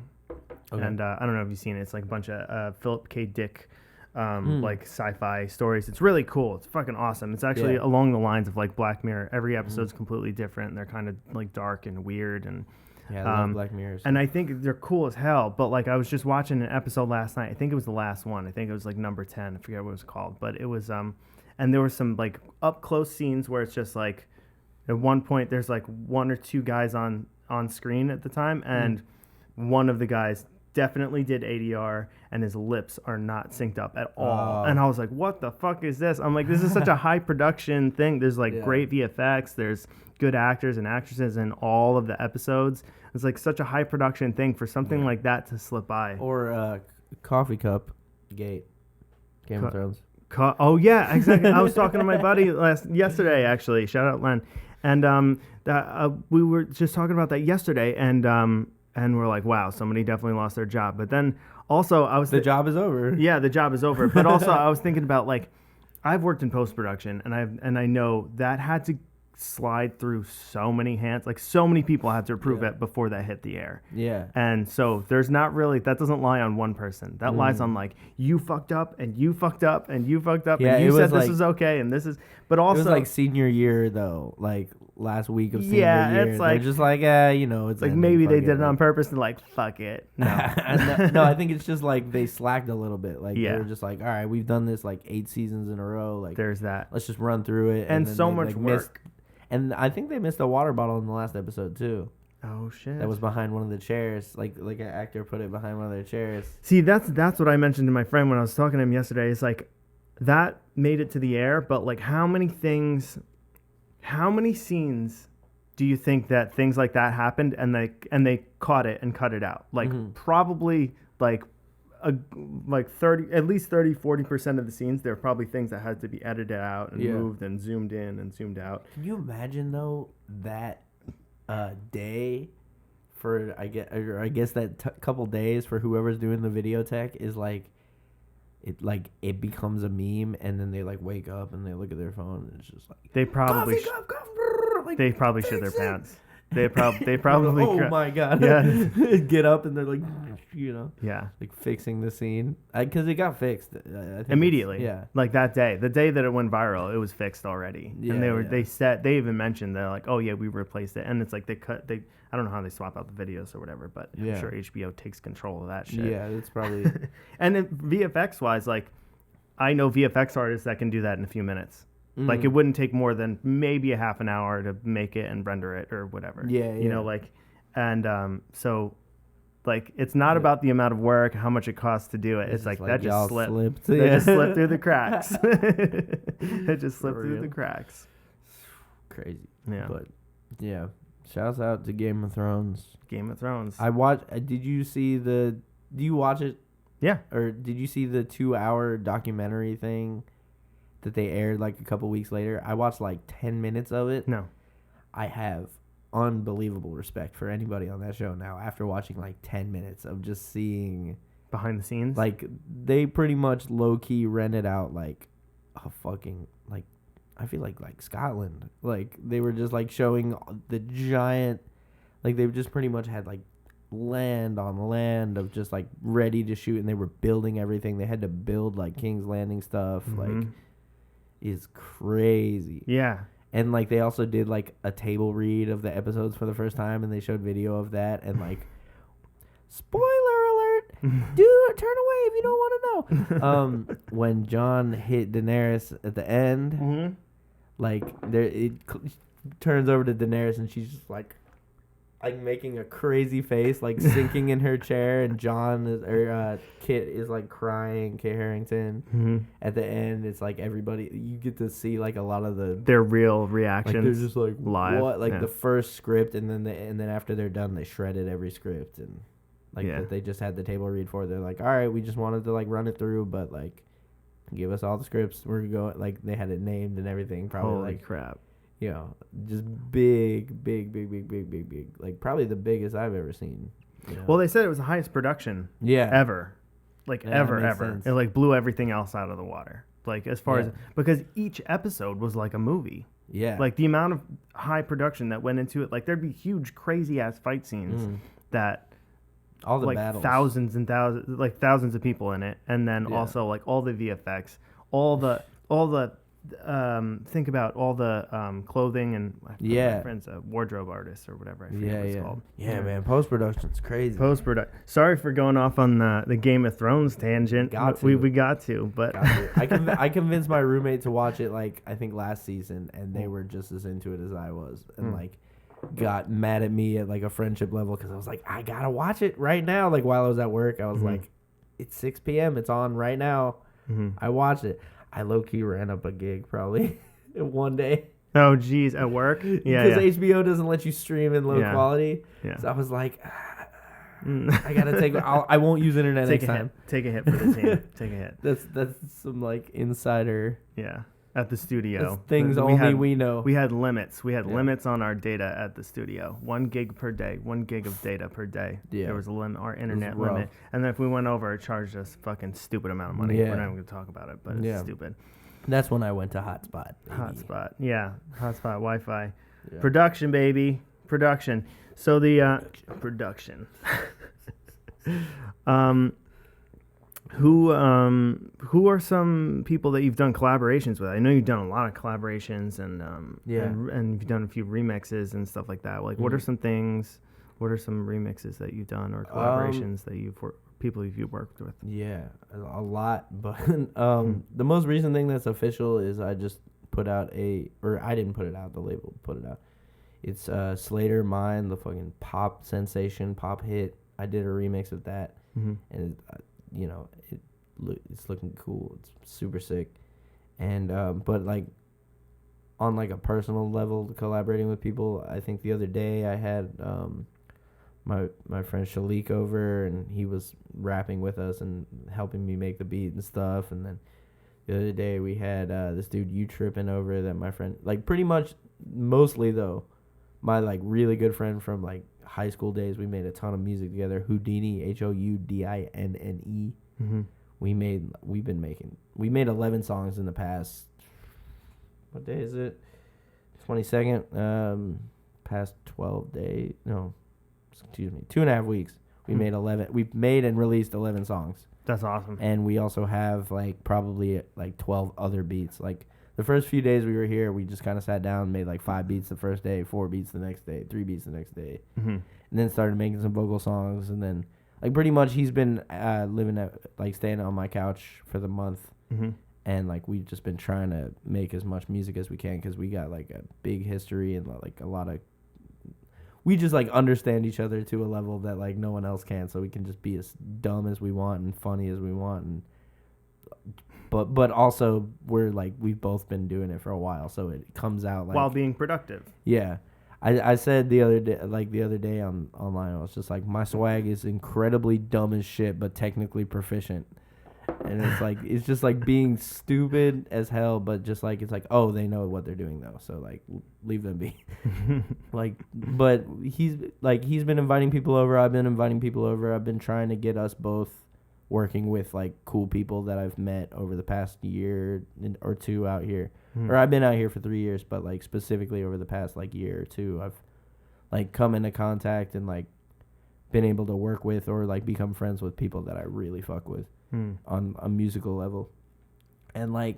[SPEAKER 2] Okay.
[SPEAKER 1] and I don't know if you've seen it. It's like a bunch of Philip K. Dick. Like sci-fi stories. It's really cool. It's fucking awesome. It's actually along the lines of like Black Mirror. Every episode's completely different. They're kind of like dark and weird and
[SPEAKER 2] Yeah, I love Black Mirrors.
[SPEAKER 1] and I think they're cool as hell. But like I was just watching an episode last night. I think it was the last one. I think it was like number 10. I forget what it was called, but it was and there were some like up close scenes where it's just like at one point there's like one or two guys on screen at the time, and one of the guys definitely did ADR and his lips are not synced up at all. And I was like, what the fuck is this? I'm like, this is such a high production thing. There's like great VFX. There's good actors and actresses in all of the episodes. It's like such a high production thing for something like that to slip by.
[SPEAKER 2] Or Coffee Cup Gate, Game of Thrones.
[SPEAKER 1] Oh yeah, exactly. I was talking to my buddy yesterday actually. Shout out Len. And we were just talking about that yesterday, and we're like, wow, somebody definitely lost their job. But then also
[SPEAKER 2] The job is over.
[SPEAKER 1] Yeah, the job is over. But also I was thinking about like I've worked in post production, and I know that had to slide through so many hands. Like so many people had to approve it before that hit the air.
[SPEAKER 2] Yeah.
[SPEAKER 1] And so there's not really, that doesn't lie on one person. That lies on like you fucked up and you fucked up and you fucked up
[SPEAKER 2] Yeah,
[SPEAKER 1] and you
[SPEAKER 2] it
[SPEAKER 1] said
[SPEAKER 2] was
[SPEAKER 1] this
[SPEAKER 2] like-
[SPEAKER 1] is okay and this is. But also
[SPEAKER 2] It was like senior year though, like last week of senior year.
[SPEAKER 1] it's
[SPEAKER 2] They're
[SPEAKER 1] like-
[SPEAKER 2] just like, it's
[SPEAKER 1] like
[SPEAKER 2] ending,
[SPEAKER 1] maybe they
[SPEAKER 2] fuck
[SPEAKER 1] did it on purpose and like fuck it. No.
[SPEAKER 2] No, I think it's just like they slacked a little bit. Like
[SPEAKER 1] Yeah.
[SPEAKER 2] they were just like, all right, we've done this like 8 seasons in a row. Like
[SPEAKER 1] There's that.
[SPEAKER 2] let's just run through it.
[SPEAKER 1] And
[SPEAKER 2] then
[SPEAKER 1] so
[SPEAKER 2] they,
[SPEAKER 1] much
[SPEAKER 2] like,
[SPEAKER 1] work.
[SPEAKER 2] And I think they missed a water bottle in the last episode too.
[SPEAKER 1] Oh shit.
[SPEAKER 2] That was behind one of the chairs. Like an actor put it behind one of their chairs.
[SPEAKER 1] See, that's what I mentioned to my friend when I was talking to him yesterday. It's like that made it to the air, but like how many scenes do you think that things like that happened and they caught it and cut it out? Like probably like like 30, at least 30-40% of the scenes, there are probably things that had to be edited out and moved and zoomed in and zoomed out.
[SPEAKER 2] Can you imagine though that day for I guess that couple days for whoever's doing the video tech is like it becomes a meme, and then they like wake up and they look at their phone and it's just like
[SPEAKER 1] They probably they probably shit their pants. They probably
[SPEAKER 2] oh my god,
[SPEAKER 1] Yeah.
[SPEAKER 2] get up and they're like
[SPEAKER 1] yeah.
[SPEAKER 2] like fixing the scene because it got fixed I think
[SPEAKER 1] Immediately.
[SPEAKER 2] yeah.
[SPEAKER 1] Like that day, the day that it went viral, it was fixed already.
[SPEAKER 2] Yeah,
[SPEAKER 1] And
[SPEAKER 2] yeah.
[SPEAKER 1] they even mentioned they're like, oh yeah, we replaced it. And it's like I don't know how they swap out the videos or whatever, but
[SPEAKER 2] Yeah.
[SPEAKER 1] I'm sure HBO takes control of that shit.
[SPEAKER 2] Yeah, it's probably
[SPEAKER 1] And then VFX wise, like I know VFX artists that can do that in a few minutes. Like it wouldn't take more than maybe a half an hour to make it and render it or whatever.
[SPEAKER 2] Yeah,
[SPEAKER 1] You know,
[SPEAKER 2] yeah.
[SPEAKER 1] like, and so like it's not about the amount of work, how much it costs to do it. It's like that just
[SPEAKER 2] y'all
[SPEAKER 1] slipped.
[SPEAKER 2] slipped.
[SPEAKER 1] They
[SPEAKER 2] Yeah.
[SPEAKER 1] just slipped through the cracks. It just slipped
[SPEAKER 2] For
[SPEAKER 1] through
[SPEAKER 2] real.
[SPEAKER 1] the cracks.
[SPEAKER 2] Crazy.
[SPEAKER 1] Yeah.
[SPEAKER 2] But yeah, shouts out to Game of Thrones.
[SPEAKER 1] Game of Thrones.
[SPEAKER 2] I watched. Did you see the? Do you watch it?
[SPEAKER 1] Yeah.
[SPEAKER 2] Or did you see the 2-hour documentary thing that they aired like a couple weeks later? I watched like 10 minutes of it.
[SPEAKER 1] No.
[SPEAKER 2] I have unbelievable respect for anybody on that show now after watching like 10 minutes of just seeing
[SPEAKER 1] Behind the scenes.
[SPEAKER 2] like they pretty much low key rented out like a fucking like I feel like Scotland. Like they were just like showing the giant like they just pretty much had like land on land of just like ready to shoot, and they were building everything. They had to build like King's Landing stuff like is crazy.
[SPEAKER 1] Yeah.
[SPEAKER 2] And like they also did like a table read of the episodes for the first time, and they showed video of that. And like, spoiler alert, turn away if you don't want to know. When Jon hit Daenerys at the end, like turns over to Daenerys, and she's just like making a crazy face, like sinking in her chair, and Kit is like crying. Kit Harington. At the end, it's like everybody, you get to see like a lot of
[SPEAKER 1] their real reactions.
[SPEAKER 2] Like they're just like
[SPEAKER 1] live.
[SPEAKER 2] What? Like the first script, and then after they're done, they shredded every script, and like that they just had the table read for. They're like, all right, we just wanted to like run it through, but like give us all the scripts. We're going, like they had it named and everything. Probably
[SPEAKER 1] holy
[SPEAKER 2] like
[SPEAKER 1] crap.
[SPEAKER 2] You know, just big, like probably the biggest I've ever seen. You know?
[SPEAKER 1] Well, they said it was the highest production ever. Like ever.
[SPEAKER 2] Sense.
[SPEAKER 1] It like blew everything else out of the water. Like as far as, because each episode was like a movie.
[SPEAKER 2] Yeah.
[SPEAKER 1] Like the amount of high production that went into it, like there'd be huge, crazy ass fight scenes that
[SPEAKER 2] all the
[SPEAKER 1] like
[SPEAKER 2] battles.
[SPEAKER 1] thousands of people in it. And then also like all the VFX, all the think about all the clothing and my friend's a wardrobe artist or whatever I forget what it's called.
[SPEAKER 2] Yeah, man, post-production's crazy.
[SPEAKER 1] Sorry for going off on the Game of Thrones tangent. We got to, but
[SPEAKER 2] I convinced my roommate to watch it like I think last season, and they were just as into it as I was, and like got mad at me at like a friendship level because I was like, I gotta watch it right now. Like while I was at work, I was like, it's 6 p.m. It's on right now. I watched it. I low-key ran up a gig probably one day.
[SPEAKER 1] Oh, geez, at work? Yeah,
[SPEAKER 2] because HBO doesn't let you stream in low quality. Yeah. So I was like, I got to I won't use internet next time.
[SPEAKER 1] Take a hit for the team. Take a hit.
[SPEAKER 2] That's some like insider.
[SPEAKER 1] Yeah, at the studio.
[SPEAKER 2] That's things we know.
[SPEAKER 1] We had limits. We had limits on our data at the studio. 1 gig per day. 1 gig of data per day. Yeah. There was a limit, our internet limit. And then if we went over, it charged us fucking stupid amount of money. Yeah. We're not even going to talk about it, but it's stupid.
[SPEAKER 2] That's when I went to Hotspot. Baby.
[SPEAKER 1] Hotspot. Yeah. Hotspot Wi-Fi. Yeah. Production, baby. Production. So the production. Who are some people that you've done collaborations with? I know you've done a lot of collaborations and you've done a few remixes and stuff like that. Like, what are some things? What are some remixes that you've done or collaborations that people you've worked with? Yeah,
[SPEAKER 2] a lot. But the most recent thing that's official is I just put out I didn't put it out. The label put it out. It's Slater Mine, the fucking pop sensation, pop hit. I did a remix of that, and it's looking cool. It's super sick, and but like on like a personal level, collaborating with people. I think the other day I had my friend Shalik over, and he was rapping with us and helping me make the beat and stuff. And then the other day we had this dude You Trippin' over that my friend, like pretty much mostly though, my like really good friend from like high school days. We made a ton of music together. Houdini, Houdinne. We made 11 songs in the past. What day is it? 22nd. Past 12 days. No, excuse me. 2.5 weeks. We made 11. We've made and released 11 songs.
[SPEAKER 1] That's awesome.
[SPEAKER 2] And we also have like probably like 12 other beats. Like the first few days we were here, we just kind of sat down and made like 5 beats the first day, 4 beats the next day, 3 beats the next day, and then started making some vocal songs. And then like pretty much he's been staying on my couch for the month, and like we've just been trying to make as much music as we can because we got like a big history and like a lot of. We just like understand each other to a level that like no one else can, so we can just be as dumb as we want and funny as we want, and but also we're like we've both been doing it for a while, so it comes out like
[SPEAKER 1] while being productive.
[SPEAKER 2] Yeah, I said the other day online, I was just like, my swag is incredibly dumb as shit, but technically proficient. And it's like it's just like being stupid as hell, but just like it's like, oh, they know what they're doing though, so like leave them be. Like, but he's been inviting people over. I've been inviting people over. I've been trying to get us both working with like cool people that I've met over the past year or two out here. Or I've been out here for 3 years, but like specifically over the past like year or two, I've like come into contact and like been able to work with or like become friends with people that I really fuck with on a musical level. And like,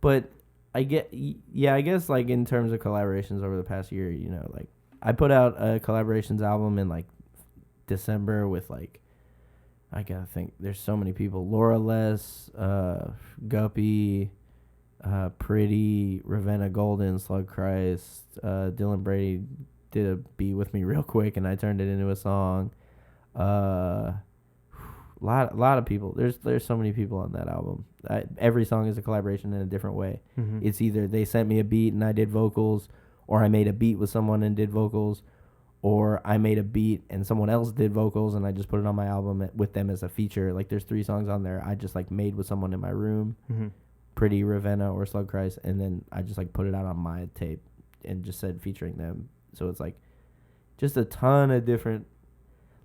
[SPEAKER 2] but I guess like in terms of collaborations over the past year, you know, like I put out a collaborations album in like December with like, I gotta think, there's so many people: Laura Les, Guppy, Pretty, Ravenna Golden, Slug Christ, Dylan Brady did a beat with me real quick, and I turned it into a song. Lot of people. There's so many people on that album. Every song is a collaboration in a different way.
[SPEAKER 1] Mm-hmm.
[SPEAKER 2] It's either they sent me a beat and I did vocals, or I made a beat with someone and did vocals, or I made a beat and someone else did vocals and I just put it on my album with them as a feature. Like there's 3 songs on there I just like made with someone in my room,
[SPEAKER 1] Mm-hmm.
[SPEAKER 2] Pretty, Ravenna, or Slug Christ, and then I just like put it out on my tape and just said featuring them. So it's like just a ton of different,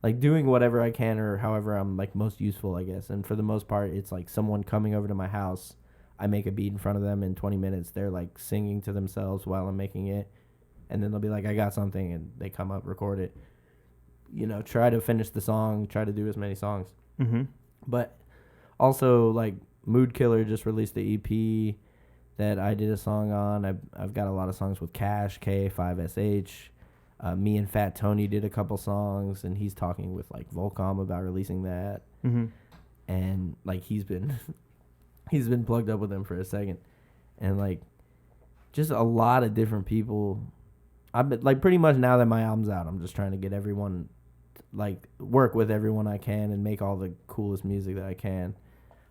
[SPEAKER 2] like doing whatever I can or however I'm like most useful, I guess. And for the most part, it's like someone coming over to my house. I make a beat in front of them in 20 minutes. They're like singing to themselves while I'm making it. And then they'll be like, I got something. And they come up, record it. You know, try to finish the song, try to do as many songs.
[SPEAKER 1] Mm-hmm.
[SPEAKER 2] But also, like, Mood Killer just released the EP that I did a song on. I've got a lot of songs with Cash, K5SH. Me and Fat Tony did a couple songs, and he's talking with like Volcom about releasing that.
[SPEAKER 1] Mm-hmm.
[SPEAKER 2] And like he's been plugged up with them for a second, and like just a lot of different people. I've been like pretty much now that my album's out, I'm just trying to get everyone, like work with everyone I can and make all the coolest music that I can.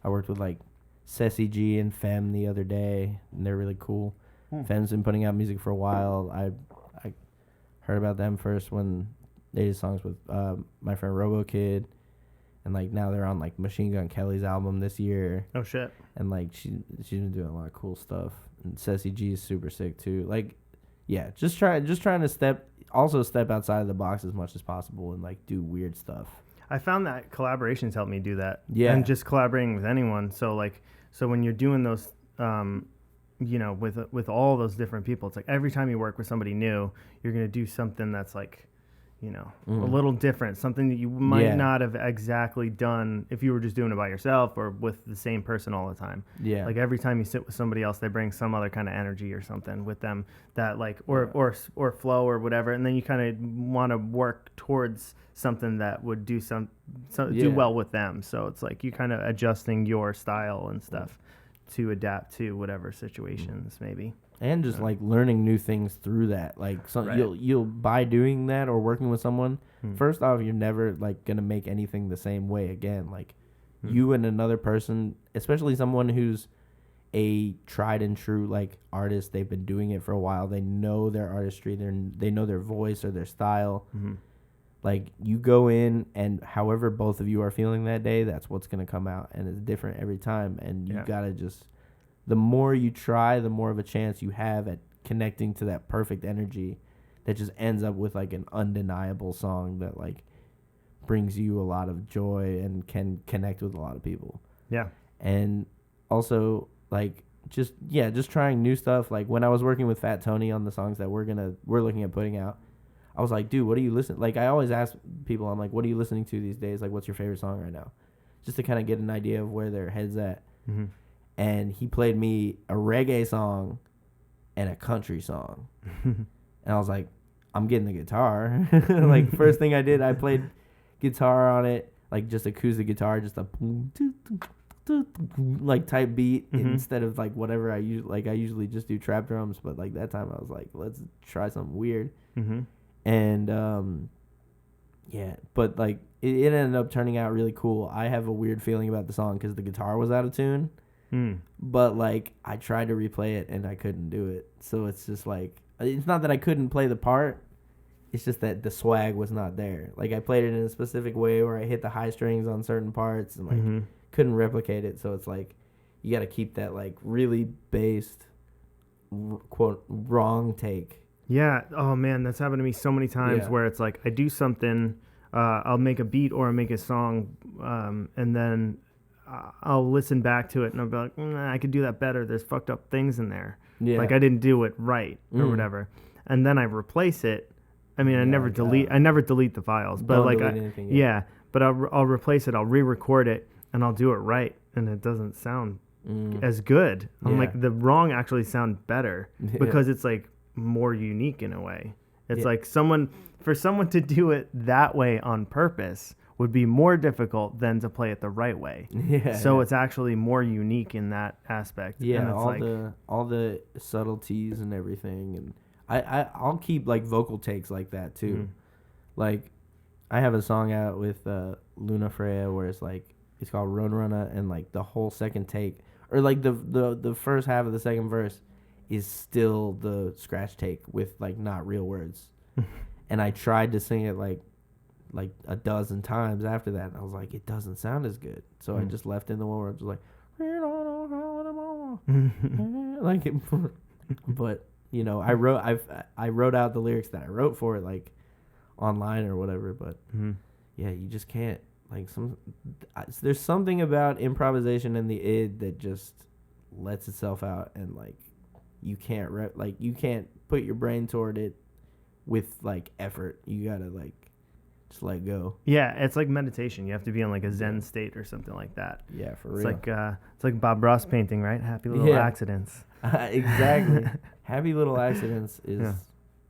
[SPEAKER 2] I worked with like Ceci G and Fem the other day, and they're really cool. Fem's been putting out music for a while. I heard about them first when they did songs with my friend Robo Kid, and like now they're on like Machine Gun Kelly's album this year.
[SPEAKER 1] Oh shit!
[SPEAKER 2] And like she's been doing a lot of cool stuff. And Ceci G is super sick too. Like, yeah, just trying to step outside of the box as much as possible and like do weird stuff.
[SPEAKER 1] I found that collaborations help me do that.
[SPEAKER 2] Yeah,
[SPEAKER 1] and just collaborating with anyone. So when you're doing those, you know, with all those different people, it's like every time you work with somebody new, you're gonna do something that's like, you know, a little different, something that you might not have exactly done if you were just doing it by yourself or with the same person all the time. Yeah. Like every time you sit with somebody else, they bring some other kind of energy or something with them that like, or flow or whatever. And then you kind of want to work towards something that would do do well with them. So it's like you kind of adjusting your style and stuff to adapt to whatever situations maybe.
[SPEAKER 2] And just like learning new things through that, like you'll by doing that or working with someone. First off, you're never like gonna make anything the same way again. Like you and another person, especially someone who's a tried and true like artist, they've been doing it for a while. They know their artistry. They know their voice or their style. Like you go in and however both of you are feeling that day, that's what's gonna come out, and it's different every time. And you gotta just. The more you try, the more of a chance you have at connecting to that perfect energy that just ends up with like an undeniable song that like brings you a lot of joy and can connect with a lot of people. Yeah. And also like just trying new stuff. Like when I was working with Fat Tony on the songs that we're looking at putting out, I was like, dude, what are you listening? Like I always ask people, I'm like, what are you listening to these days? Like what's your favorite song right now? Just to kind of get an idea of where their head's at. And he played me a reggae song and a country song. And I was like, I'm getting the guitar. Like, first thing I did, I played guitar on it, like just acoustic guitar, just a like type beat instead of like whatever I usually just do trap drums. But like that time I was like, let's try something weird. And but like it ended up turning out really cool. I have a weird feeling about the song because the guitar was out of tune. But like I tried to replay it and I couldn't do it. So it's just like, it's not that I couldn't play the part, it's just that the swag was not there. Like I played it in a specific way where I hit the high strings on certain parts and like couldn't replicate it. So it's like you got to keep that like really based quote wrong take.
[SPEAKER 1] Yeah. Oh man, that's happened to me so many times where it's like I do something, I'll make a beat or make a song, and then I'll listen back to it and I'll be like, I could do that better. There's fucked up things in there. Yeah. Like I didn't do it right or whatever. And then I replace it. I mean, I never delete the files, but like, but I'll replace it. I'll re-record it and I'll do it right. And it doesn't sound as good. I'm
[SPEAKER 2] Yeah.
[SPEAKER 1] like, the wrong actually sound better
[SPEAKER 2] Yeah.
[SPEAKER 1] because it's like more unique in a way. It's
[SPEAKER 2] Yeah.
[SPEAKER 1] like for someone to do it that way on purpose would be more difficult than to play it the right way.
[SPEAKER 2] Yeah.
[SPEAKER 1] So
[SPEAKER 2] yeah.
[SPEAKER 1] it's actually more unique in that aspect.
[SPEAKER 2] Yeah,
[SPEAKER 1] and it's
[SPEAKER 2] all the subtleties and everything, and I'll keep like vocal takes like that too. Like I have a song out with Luna Freya where it's called Roadrunner, and like the whole second take or like the first half of the second verse is still the scratch take with like not real words. And I tried to sing it like a dozen times after that, and I was like, it doesn't sound as good. So I just left in the one where it's like, like it, but you know, I wrote out the lyrics that I wrote for it like online or whatever. But yeah, you just can't like there's something about improvisation and the id that just lets itself out, and like you can't you can't put your brain toward it with like effort. You gotta like just let go.
[SPEAKER 1] Yeah, it's like meditation. You have to be in like a Zen state or something like that.
[SPEAKER 2] Yeah, for
[SPEAKER 1] It's
[SPEAKER 2] real.
[SPEAKER 1] it's like Bob Ross painting, right? Happy little accidents.
[SPEAKER 2] Exactly. Happy little accidents is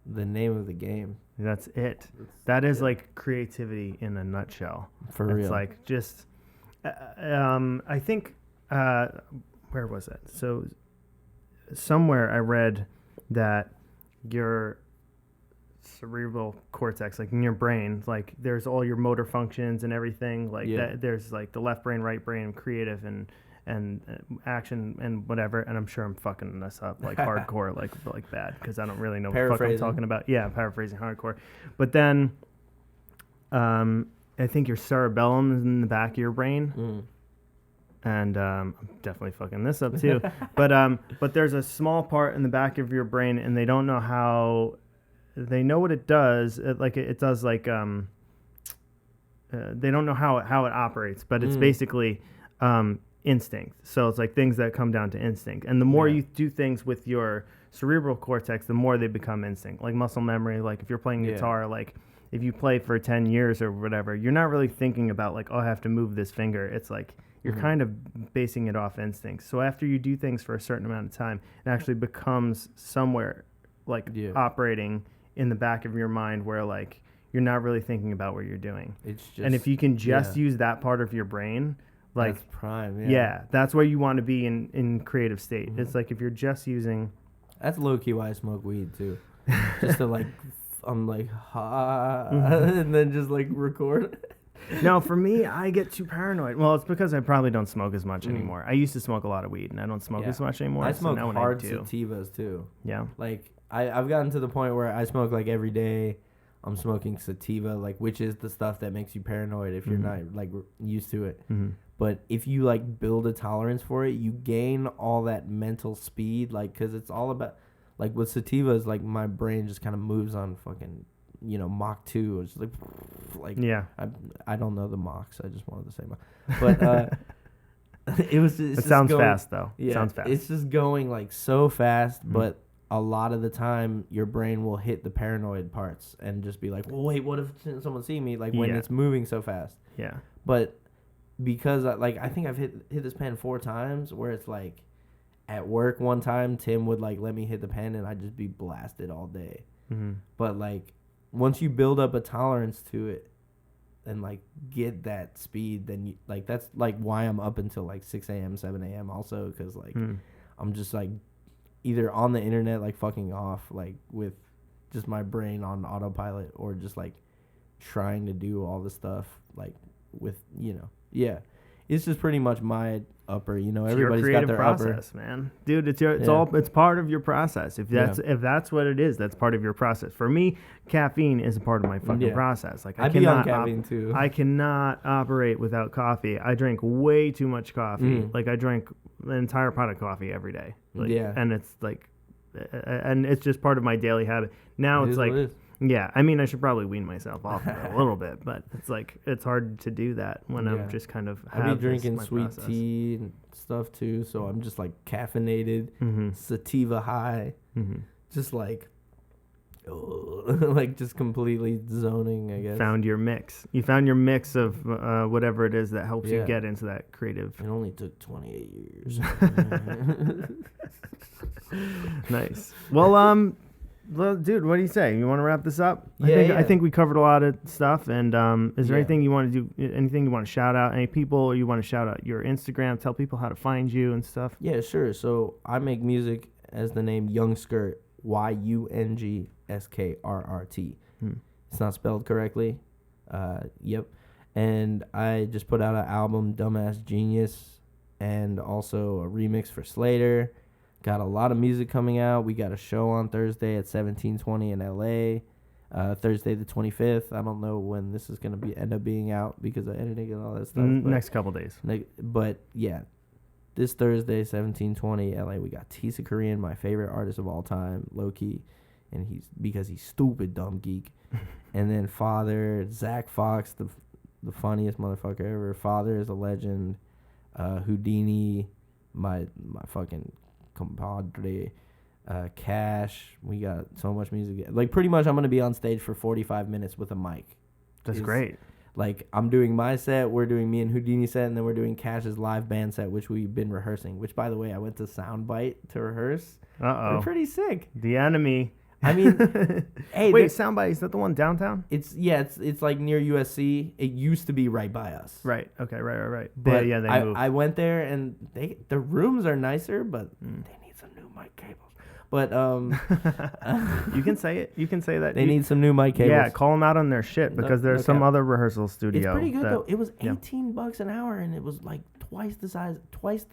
[SPEAKER 2] the name of the game.
[SPEAKER 1] That's it. That is like creativity in a nutshell.
[SPEAKER 2] For real.
[SPEAKER 1] It's like just, I think, where was it? So somewhere I read that your cerebral cortex, like in your brain, like there's all your motor functions and everything, like that. There's like the left brain, right brain, creative and action and whatever. And I'm sure I'm fucking this up like hardcore, like bad, because I don't really know what the fuck I'm talking about. Yeah, paraphrasing hardcore. But then, I think your cerebellum is in the back of your brain. And I'm definitely fucking this up too. But there's a small part in the back of your brain, and they don't know how. They know what it does. It does like they don't know how it operates, but it's basically instinct. So it's like things that come down to instinct. And the more you do things with your cerebral cortex, the more they become instinct. Like muscle memory. Like if you're playing guitar, like if you play for 10 years or whatever, you're not really thinking about like, oh, I have to move this finger. It's like you're kind of basing it off instinct. So after you do things for a certain amount of time, it actually becomes somewhere like operating in the back of your mind where like you're not really thinking about what you're doing. It's just, and if you can just use that part of your brain, like
[SPEAKER 2] that's prime,
[SPEAKER 1] that's where you want to be in creative state. It's like if you're just using,
[SPEAKER 2] that's low key why I smoke weed too, just to like I'm like and then just like record.
[SPEAKER 1] No, for me, I get too paranoid. Well, it's because I probably don't smoke as much anymore. I used to smoke a lot of weed, and I don't smoke as much anymore.
[SPEAKER 2] I smoke
[SPEAKER 1] so
[SPEAKER 2] hard sativas too.
[SPEAKER 1] Yeah,
[SPEAKER 2] like I've gotten to the point where I smoke like every day. I'm smoking sativa, like which is the stuff that makes you paranoid if you're not like used to it. But if you like build a tolerance for it, you gain all that mental speed, like because it's all about like with sativas, like my brain just kind of moves on fucking Mach 2. It's like I don't know the Machs. I just wanted to say Mach, but it was. It
[SPEAKER 1] sounds fast though.
[SPEAKER 2] Yeah,
[SPEAKER 1] sounds fast.
[SPEAKER 2] It's just going like so fast, but a lot of the time your brain will hit the paranoid parts and just be like, well, wait, what if someone see me? Like when it's moving so fast.
[SPEAKER 1] Yeah.
[SPEAKER 2] But because I think I've hit this pen 4 times where it's like at work one time Tim would like let me hit the pen and I'd just be blasted all day. But like once you build up a tolerance to it and like get that speed, then you like that's like why I'm up until like 6 a.m. 7 a.m. also, because like I'm just like either on the internet like fucking off like with just my brain on autopilot, or just like trying to do all the stuff like with it's just pretty much my upper, everybody's got their
[SPEAKER 1] process,
[SPEAKER 2] upper,
[SPEAKER 1] man. Dude, it's part of your process. If that's what it is, that's part of your process. For me, caffeine is a part of my fucking process. Like I cannot
[SPEAKER 2] be on caffeine too.
[SPEAKER 1] I cannot operate without coffee. I drink way too much coffee. Like I drink an entire pot of coffee every day. Like, and it's like and it's just part of my daily habit. Now it's like yeah, I mean, I should probably wean myself off of it a little bit, but it's like it's hard to do that when I'm just kind of.
[SPEAKER 2] I be drinking sweet tea and stuff too, so I'm just like caffeinated, sativa high, just like like just completely zoning, I guess.
[SPEAKER 1] Found your mix. You found your mix of whatever it is that helps you get into that creative.
[SPEAKER 2] It only took 28 years.
[SPEAKER 1] Nice. Well, dude, what do you say? You want to wrap this up?
[SPEAKER 2] Yeah,
[SPEAKER 1] I think we covered a lot of stuff. And is there
[SPEAKER 2] Yeah.
[SPEAKER 1] anything you want to do? Anything you want to shout out? Any people, or you want to shout out your Instagram? Tell people how to find you and stuff.
[SPEAKER 2] Yeah, sure. So I make music as the name Young Skrrt, YUNGSKRRT. It's not spelled correctly. Yep. And I just put out an album, Dumbass Genius, and also a remix for Slater. Got a lot of music coming out. We got a show on Thursday at 1720 in LA. Thursday the 25th. I don't know when this is going to end up being out because of editing and all that stuff.
[SPEAKER 1] Next couple days.
[SPEAKER 2] But yeah, this Thursday, 1720 LA, we got Tisa Korean, my favorite artist of all time, low key, and he's stupid dumb geek. And then Father, Zach Fox, the funniest motherfucker ever. Father is a legend. Houdini, my fucking compadre. Cash. We got so much music. Like pretty much, I'm gonna be on stage for 45 minutes with a mic.
[SPEAKER 1] That's great.
[SPEAKER 2] Like, I'm doing my set, we're doing me and Houdini set, and then we're doing Cash's live band set, which we've been rehearsing. Which, by the way, I went to Soundbite to rehearse.
[SPEAKER 1] Uh-oh.
[SPEAKER 2] They're pretty sick.
[SPEAKER 1] The enemy.
[SPEAKER 2] I mean, hey.
[SPEAKER 1] Wait, Soundbite, is that the one downtown?
[SPEAKER 2] It's like near USC. It used to be right by us.
[SPEAKER 1] Right. Okay, right.
[SPEAKER 2] But
[SPEAKER 1] they moved.
[SPEAKER 2] I went there, and the rooms are nicer, but they need some new mic cables. But
[SPEAKER 1] you can say it. You can say that.
[SPEAKER 2] They need some new mic cables.
[SPEAKER 1] Yeah, call them out on their shit because there's some other rehearsal studio.
[SPEAKER 2] It's pretty good though. It was $18 an hour, and it was like twice the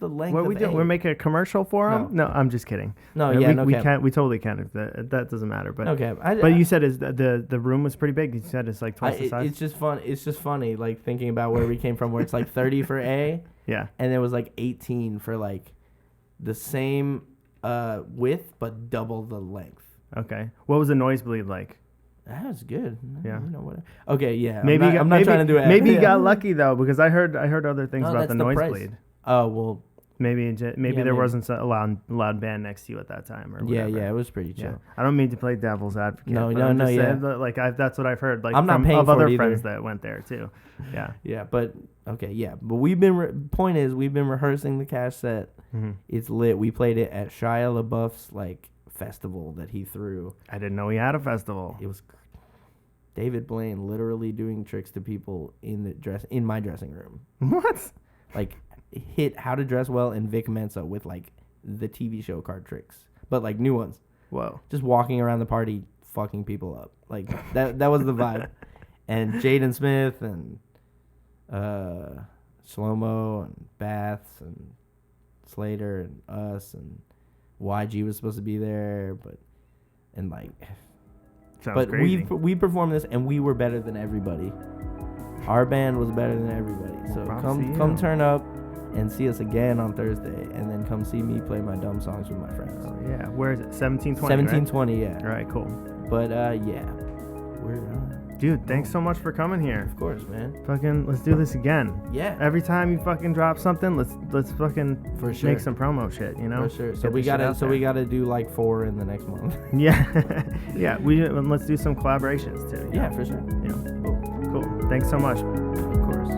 [SPEAKER 2] length.
[SPEAKER 1] What are we doing? We're making a commercial for them? No, I'm just kidding.
[SPEAKER 2] No,
[SPEAKER 1] we can't. We totally can. If that doesn't matter. But
[SPEAKER 2] okay.
[SPEAKER 1] But you said the room was pretty big. You said it's like twice the size.
[SPEAKER 2] It's just fun. It's just funny, like thinking about where we came from, where it's like 30 for A.
[SPEAKER 1] Yeah.
[SPEAKER 2] And it was like 18 for like the same width but double the length.
[SPEAKER 1] Okay. What was the noise bleed like?
[SPEAKER 2] That was good.
[SPEAKER 1] Yeah.
[SPEAKER 2] You know what? Okay. Yeah.
[SPEAKER 1] Maybe
[SPEAKER 2] I'm not trying to do it.
[SPEAKER 1] Maybe you got lucky though, because I heard other things about the noise
[SPEAKER 2] price.
[SPEAKER 1] bleed.
[SPEAKER 2] Oh well.
[SPEAKER 1] Maybe there wasn't a loud band next to you at that time or whatever.
[SPEAKER 2] Yeah, it was pretty chill.
[SPEAKER 1] Yeah. I don't mean to play devil's advocate.
[SPEAKER 2] No,
[SPEAKER 1] saying that, like that's what I've heard. Like
[SPEAKER 2] I'm not paying
[SPEAKER 1] of
[SPEAKER 2] for
[SPEAKER 1] other
[SPEAKER 2] it either.
[SPEAKER 1] friends that went there too. Yeah.
[SPEAKER 2] Yeah, but okay, yeah, but we've been point is we've been rehearsing the Cash set.
[SPEAKER 1] Mm-hmm.
[SPEAKER 2] It's lit. We played it at Shia LaBeouf's like festival that he threw.
[SPEAKER 1] I didn't know he had a festival.
[SPEAKER 2] It was David Blaine literally doing tricks to people in my dressing room.
[SPEAKER 1] What?
[SPEAKER 2] Like hit How to Dress Well and Vic Mensa with like the TV show card tricks, but like new ones.
[SPEAKER 1] Whoa!
[SPEAKER 2] Just walking around the party, fucking people up. Like that was the vibe. And Jaden Smith and Slow-Mo and Baths and Slater and us and YG was supposed to be there, but
[SPEAKER 1] crazy.
[SPEAKER 2] we performed this and we were better than everybody. Our band was better than everybody. So come turn up and see us again on Thursday, and then come see me play my dumb songs with my friends.
[SPEAKER 1] Oh, yeah, where is it? 1720.
[SPEAKER 2] 1720,
[SPEAKER 1] right?
[SPEAKER 2] yeah.
[SPEAKER 1] All right, cool.
[SPEAKER 2] But yeah, we're.
[SPEAKER 1] Dude, thanks so much for coming here.
[SPEAKER 2] Of course, man.
[SPEAKER 1] Fucking, let's do this again.
[SPEAKER 2] Yeah.
[SPEAKER 1] Every time you fucking drop something, let's fucking
[SPEAKER 2] for sure
[SPEAKER 1] make some promo shit, you know?
[SPEAKER 2] For sure. So we gotta do like 4 in the next month.
[SPEAKER 1] Yeah. Yeah. Let's do some collaborations too.
[SPEAKER 2] Yeah, for sure.
[SPEAKER 1] You know. Cool. Thanks so much.
[SPEAKER 2] Of course.